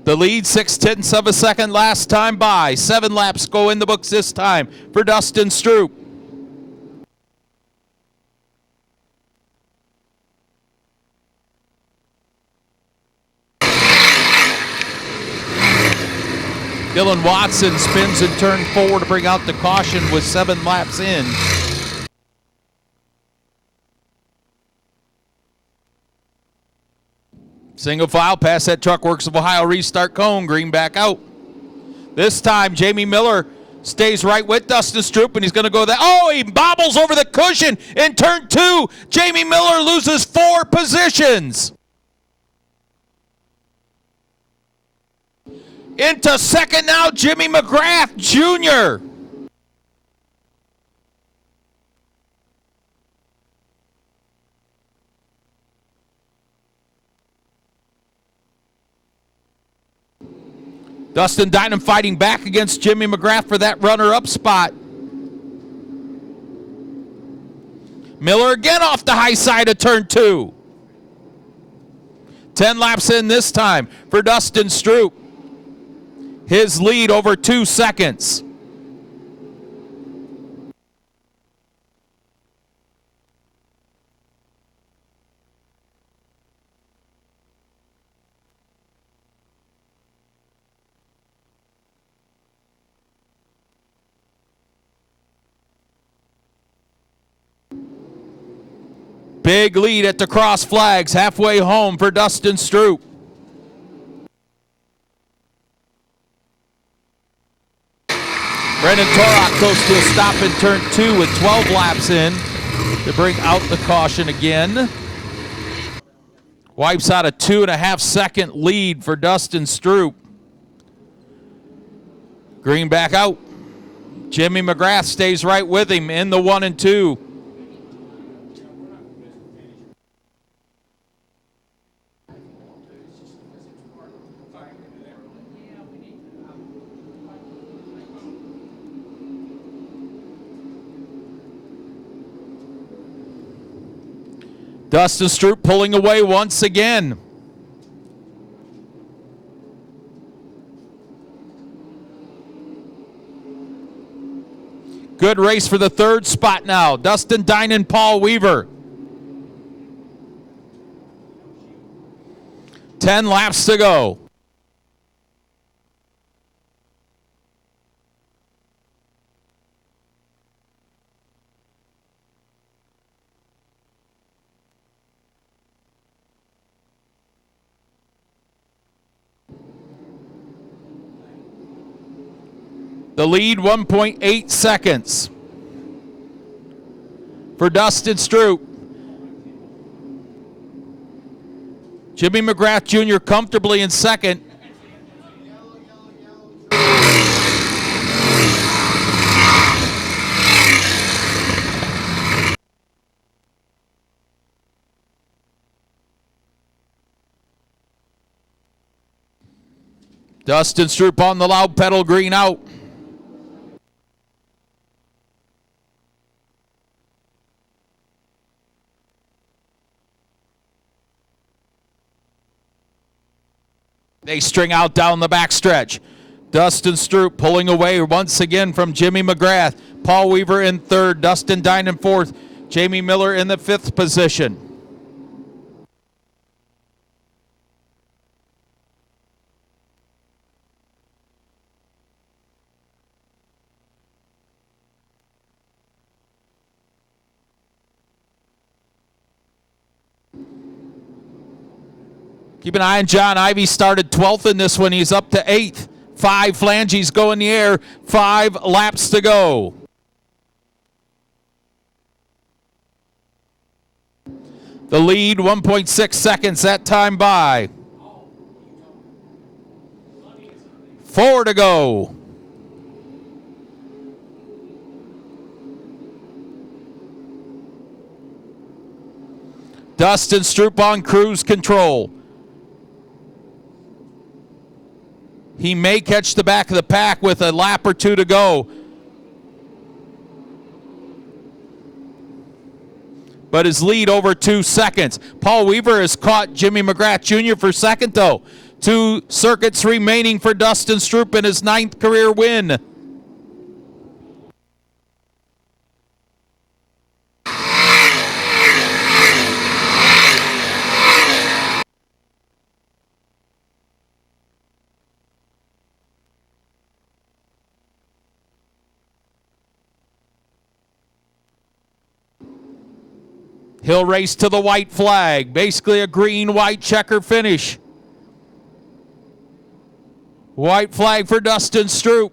The lead 0.6 of a second last time by. 7 laps go in the books this time for Dustin Stroop. Dylan Watson spins in turn 4 to bring out the caution with 7 laps in. Single file past that Truck Works of Ohio restart cone, green back out. This time Jamie Miller stays right with Dustin Stroop, and he's going to go that. Oh, he bobbles over the cushion in turn 2. Jamie Miller loses 4 positions. Into second now, Jimmy McGrath Jr. Dustin Dinan fighting back against Jimmy McGrath for that runner-up spot. Miller again off the high side of turn 2. 10 laps in this time for Dustin Stroop. His lead over 2 seconds. Big lead at the cross flags, halfway home for Dustin Stroop. Brendan Torok goes to a stop in turn 2 with 12 laps in to bring out the caution again. Wipes out a 2.5-second lead for Dustin Stroop. Green back out. Jimmy McGrath stays right with him in the 1 and 2. Dustin Stroop pulling away once again. Good race for the third spot now. Dustin Dinan, Paul Weaver. 10 laps to go. The lead, 1.8 seconds for Dustin Stroop. Jimmy McGrath Jr. comfortably in second. Dustin Stroop on the loud pedal, green out. They string out down the backstretch. Dustin Stroop pulling away once again from Jimmy McGrath. Paul Weaver in third. Dustin Dine in fourth. Jamie Miller in the fifth position. Keep an eye on John Ivy. Started 12th in this one. He's up to 8th. 5 flanges go in the air. 5 laps to go. The lead, 1.6 seconds that time by. 4 to go. Dustin Stroop on cruise control. He may catch the back of the pack with a lap or 2 to go. But his lead over 2 seconds. Paul Weaver has caught Jimmy McGrath Jr. for second, though. 2 circuits remaining for Dustin Stroop in his 9th career win. He'll race to the white flag. Basically a green-white checker finish. White flag for Dustin Stroop.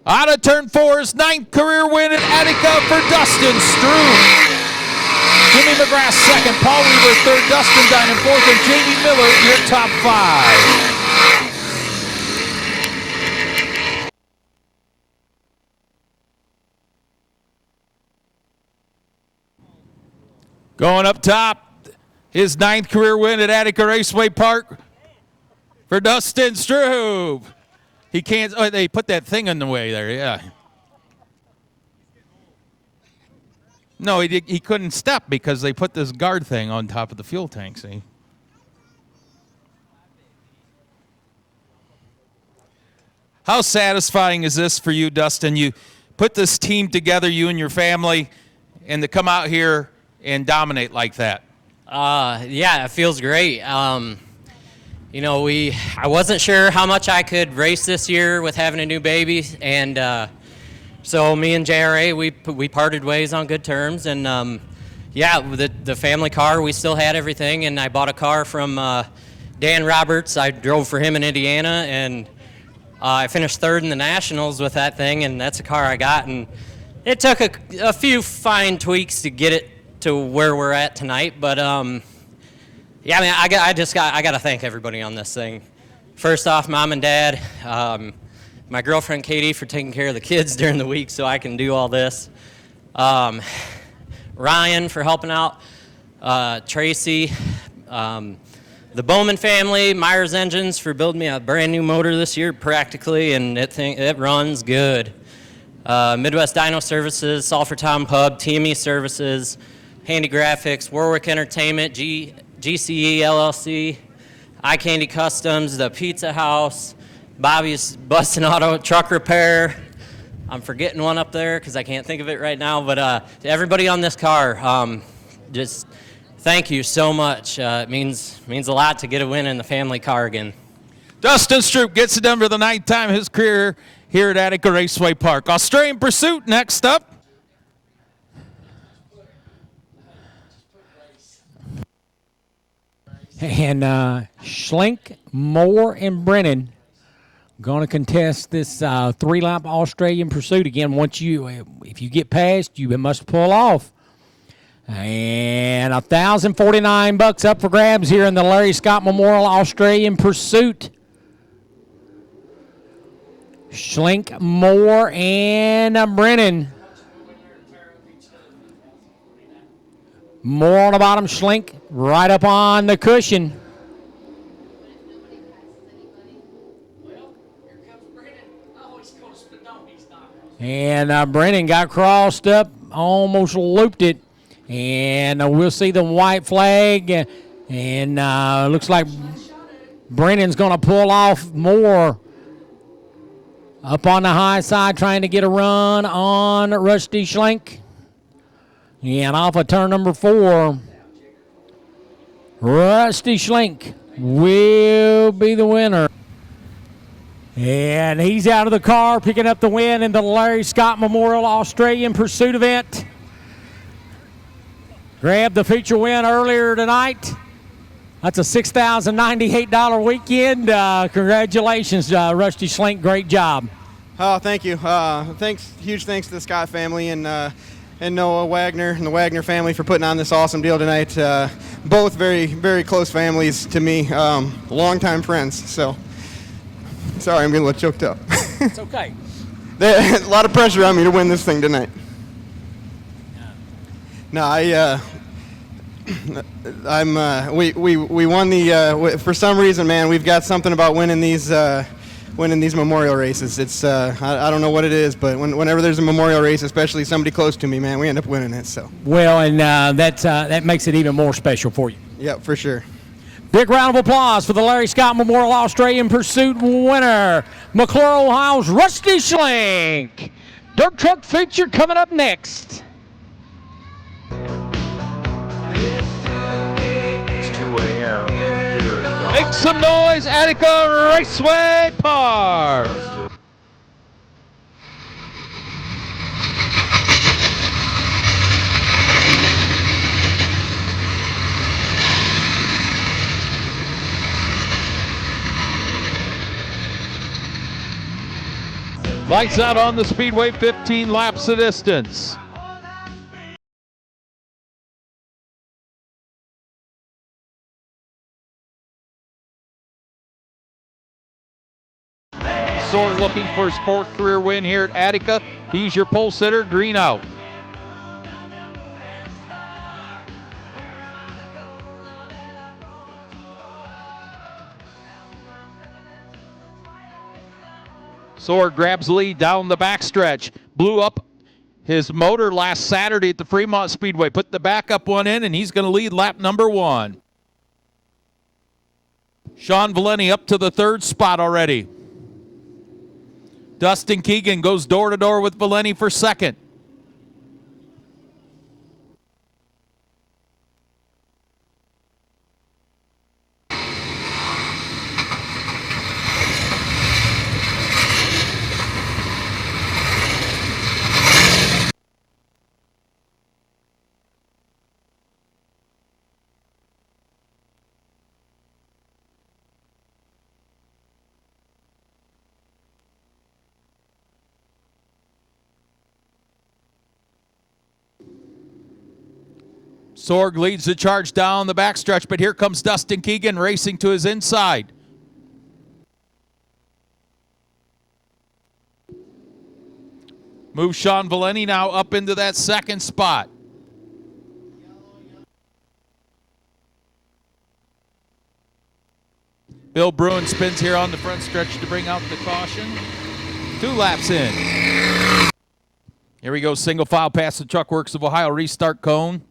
Out of turn 4, his 9th career win at Attica for Dustin Stroop. Jimmy McGrath second, Paul Weaver third, Dustin Dinan fourth, and Jamie Miller your top 5. Going up top, his 9th career win at Attica Raceway Park for Dustin Stroop. He can't, oh, they put that thing in the way there, yeah. No, he couldn't step because they put this guard thing on top of the fuel tank, see? How satisfying is this for you, Dustin? You put this team together, you and your family, and to come out here and dominate like that. Yeah, it feels great. You know, I wasn't sure how much I could race this year with having a new baby, and so me and JRA, we parted ways on good terms, and yeah, the family car, we still had everything, and I bought a car from Dan Roberts. I drove for him in Indiana, and I finished third in the Nationals with that thing, and that's a car I got, and it took a few fine tweaks to get it to where we're at tonight, but yeah, I mean, I got to thank everybody on this thing. First off, Mom and Dad, my girlfriend Katie for taking care of the kids during the week so I can do all this. Ryan for helping out, Tracy, the Bowman family, Myers Engines for building me a brand new motor this year practically, and it runs good. Midwest Dyno Services, Sulphur Town Pub, TME Services, Handy Graphics, Warwick Entertainment, GCE LLC, Eye Candy Customs, the Pizza House, Bobby's Bus and Auto Truck Repair. I'm forgetting one up there because I can't think of it right now, but to everybody on this car, just thank you so much. It means a lot to get a win in the family car again. Dustin Stroop gets it done for the ninth time in his career here at Attica Raceway Park. Australian Pursuit next up. And Schlink, Moore, and Brennan going to contest this three-lap Australian Pursuit. Again, if you get past, you must pull off. And $1,049 up for grabs here in the Larry Scott Memorial Australian Pursuit. Schlink, Moore, and Brennan. Moore on the bottom, Schlink right up on the cushion. And Brennan got crossed up, almost looped it. And we'll see the white flag. And looks like Brennan's going to pull off Moore up on the high side, trying to get a run on Rusty Schlink. And off of turn number 4, Rusty Schlink will be the winner. And he's out of the car, picking up the win in the Larry Scott Memorial Australian Pursuit event. Grabbed the feature win earlier tonight. That's a $6,098 weekend. Congratulations, Rusty Schlink. Great job. Oh, thank you. Huge thanks to the Scott family and Noah Wagner and the Wagner family for putting on this awesome deal tonight. Both very, very close families to me, longtime friends. So, sorry, I'm getting a little choked up. It's okay. A lot of pressure on me to win this thing tonight. No, we won the. For some reason, man, we've got something about winning these memorial races. It's I don't know what it is, but whenever there's a memorial race, especially somebody close to me, man, we end up winning it. So. Well, and that makes it even more special for you. Yeah, for sure. Big round of applause for the Larry Scott Memorial Australian Pursuit winner, McClure, Ohio's Rusty Schlink. Dirt truck feature coming up next. It's 2 a.m. Make some noise, Attica Raceway Park. Lights out on the speedway, 15 laps of distance. Sword looking for his 4th career win here at Attica. He's your pole sitter, green out. Sword grabs lead down the backstretch. Blew up his motor last Saturday at the Fremont Speedway. Put the backup one in, and he's going to lead lap number 1. Sean Valenti up to the 3rd spot already. Dustin Keegan goes door-to-door with Valenti for 2nd. Sorg leads the charge down the backstretch, but here comes Dustin Keegan racing to his inside. Move Sean Valeni now up into that second spot. Bill Bruin spins here on the front stretch to bring out the caution. 2 laps in. Here we go, single file past the Truck Works of Ohio restart cone.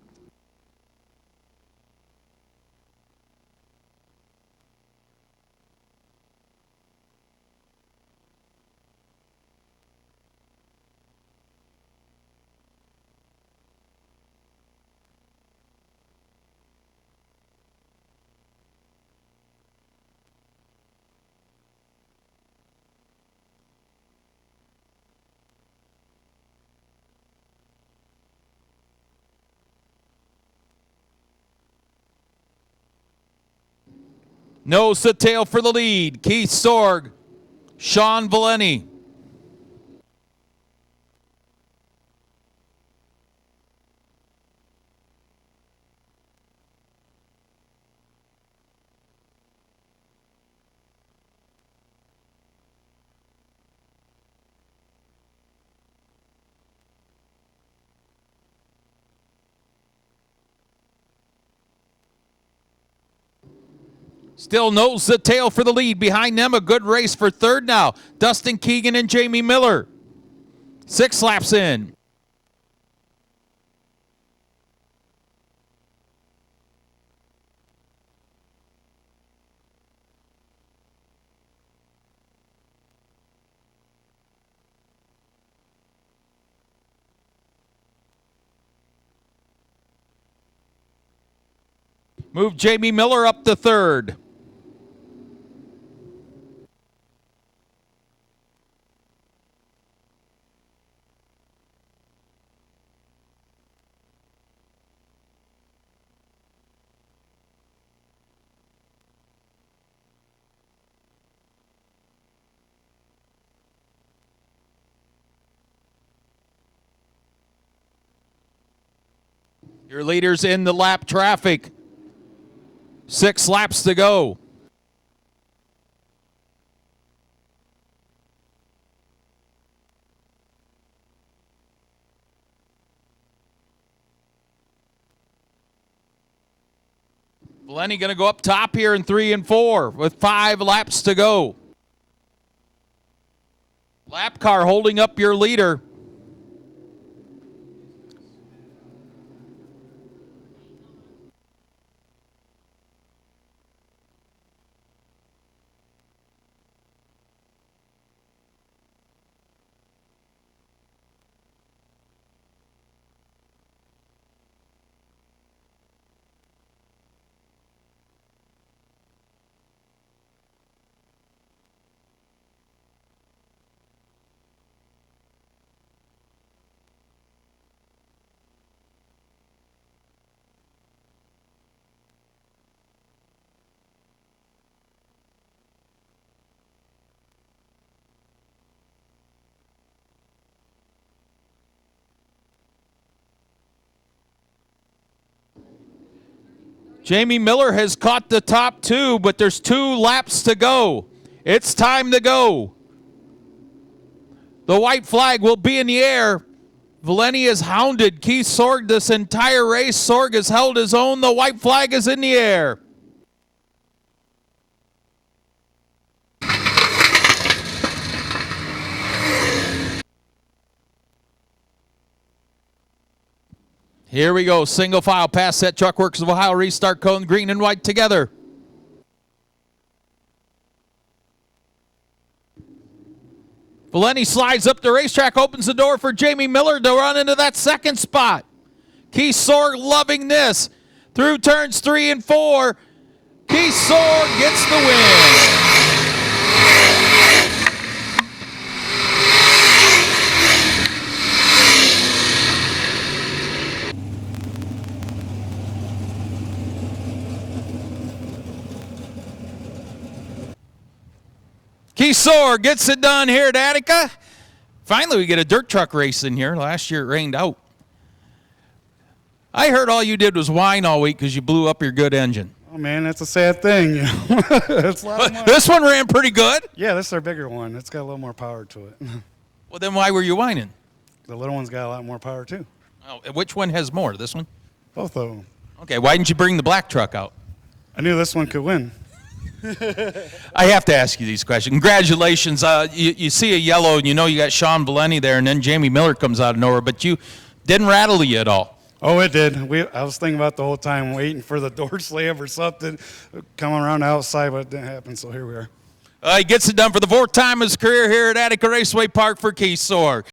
Nose to tail for the lead. Keith Sorg, Sean Valeni. Still nose to tail for the lead. Behind them, a good race for third now. Dustin Keegan and Jamie Miller. 6 laps in. Move Jamie Miller up to third. Your leaders in the lap traffic. 6 laps to go. Valeni going to go up top here in 3 and 4 with 5 laps to go. Lap car holding up your leader. Jamie Miller has caught the top 2, but there's 2 laps to go. It's time to go. The white flag will be in the air. Valeni has hounded Keith Sorg this entire race. Sorg has held his own. The white flag is in the air. Here we go, single file past that Truck Works of Ohio restart cone, green and white together. Valeni slides up the racetrack, opens the door for Jamie Miller to run into that second spot. Keith Sorg loving this. Through turns 3 and 4, Keith Sorg gets the win. Keith Sorg gets it done here at Attica. Finally, we get a dirt truck race in here. Last year it rained out. I heard all you did was whine all week because you blew up your good engine. Oh, man, that's a sad thing. It's a lot of money. This one ran pretty good. Yeah, this is our bigger one. It's got a little more power to it. Well, then why were you whining? The little one's got a lot more power, too. Oh, which one has more? This one? Both of them. Okay, why didn't you bring the black truck out? I knew this one could win. I have to ask you these questions. Congratulations. You see a yellow, and you know you got Sean Valenti there, and then Jamie Miller comes out of nowhere, but you didn't rattle you at all. Oh, it did. I was thinking about the whole time waiting for the door slam or something coming around the outside, but it didn't happen, so here we are. He gets it done for the fourth time in his career here at Attica Raceway Park for Keith Soar.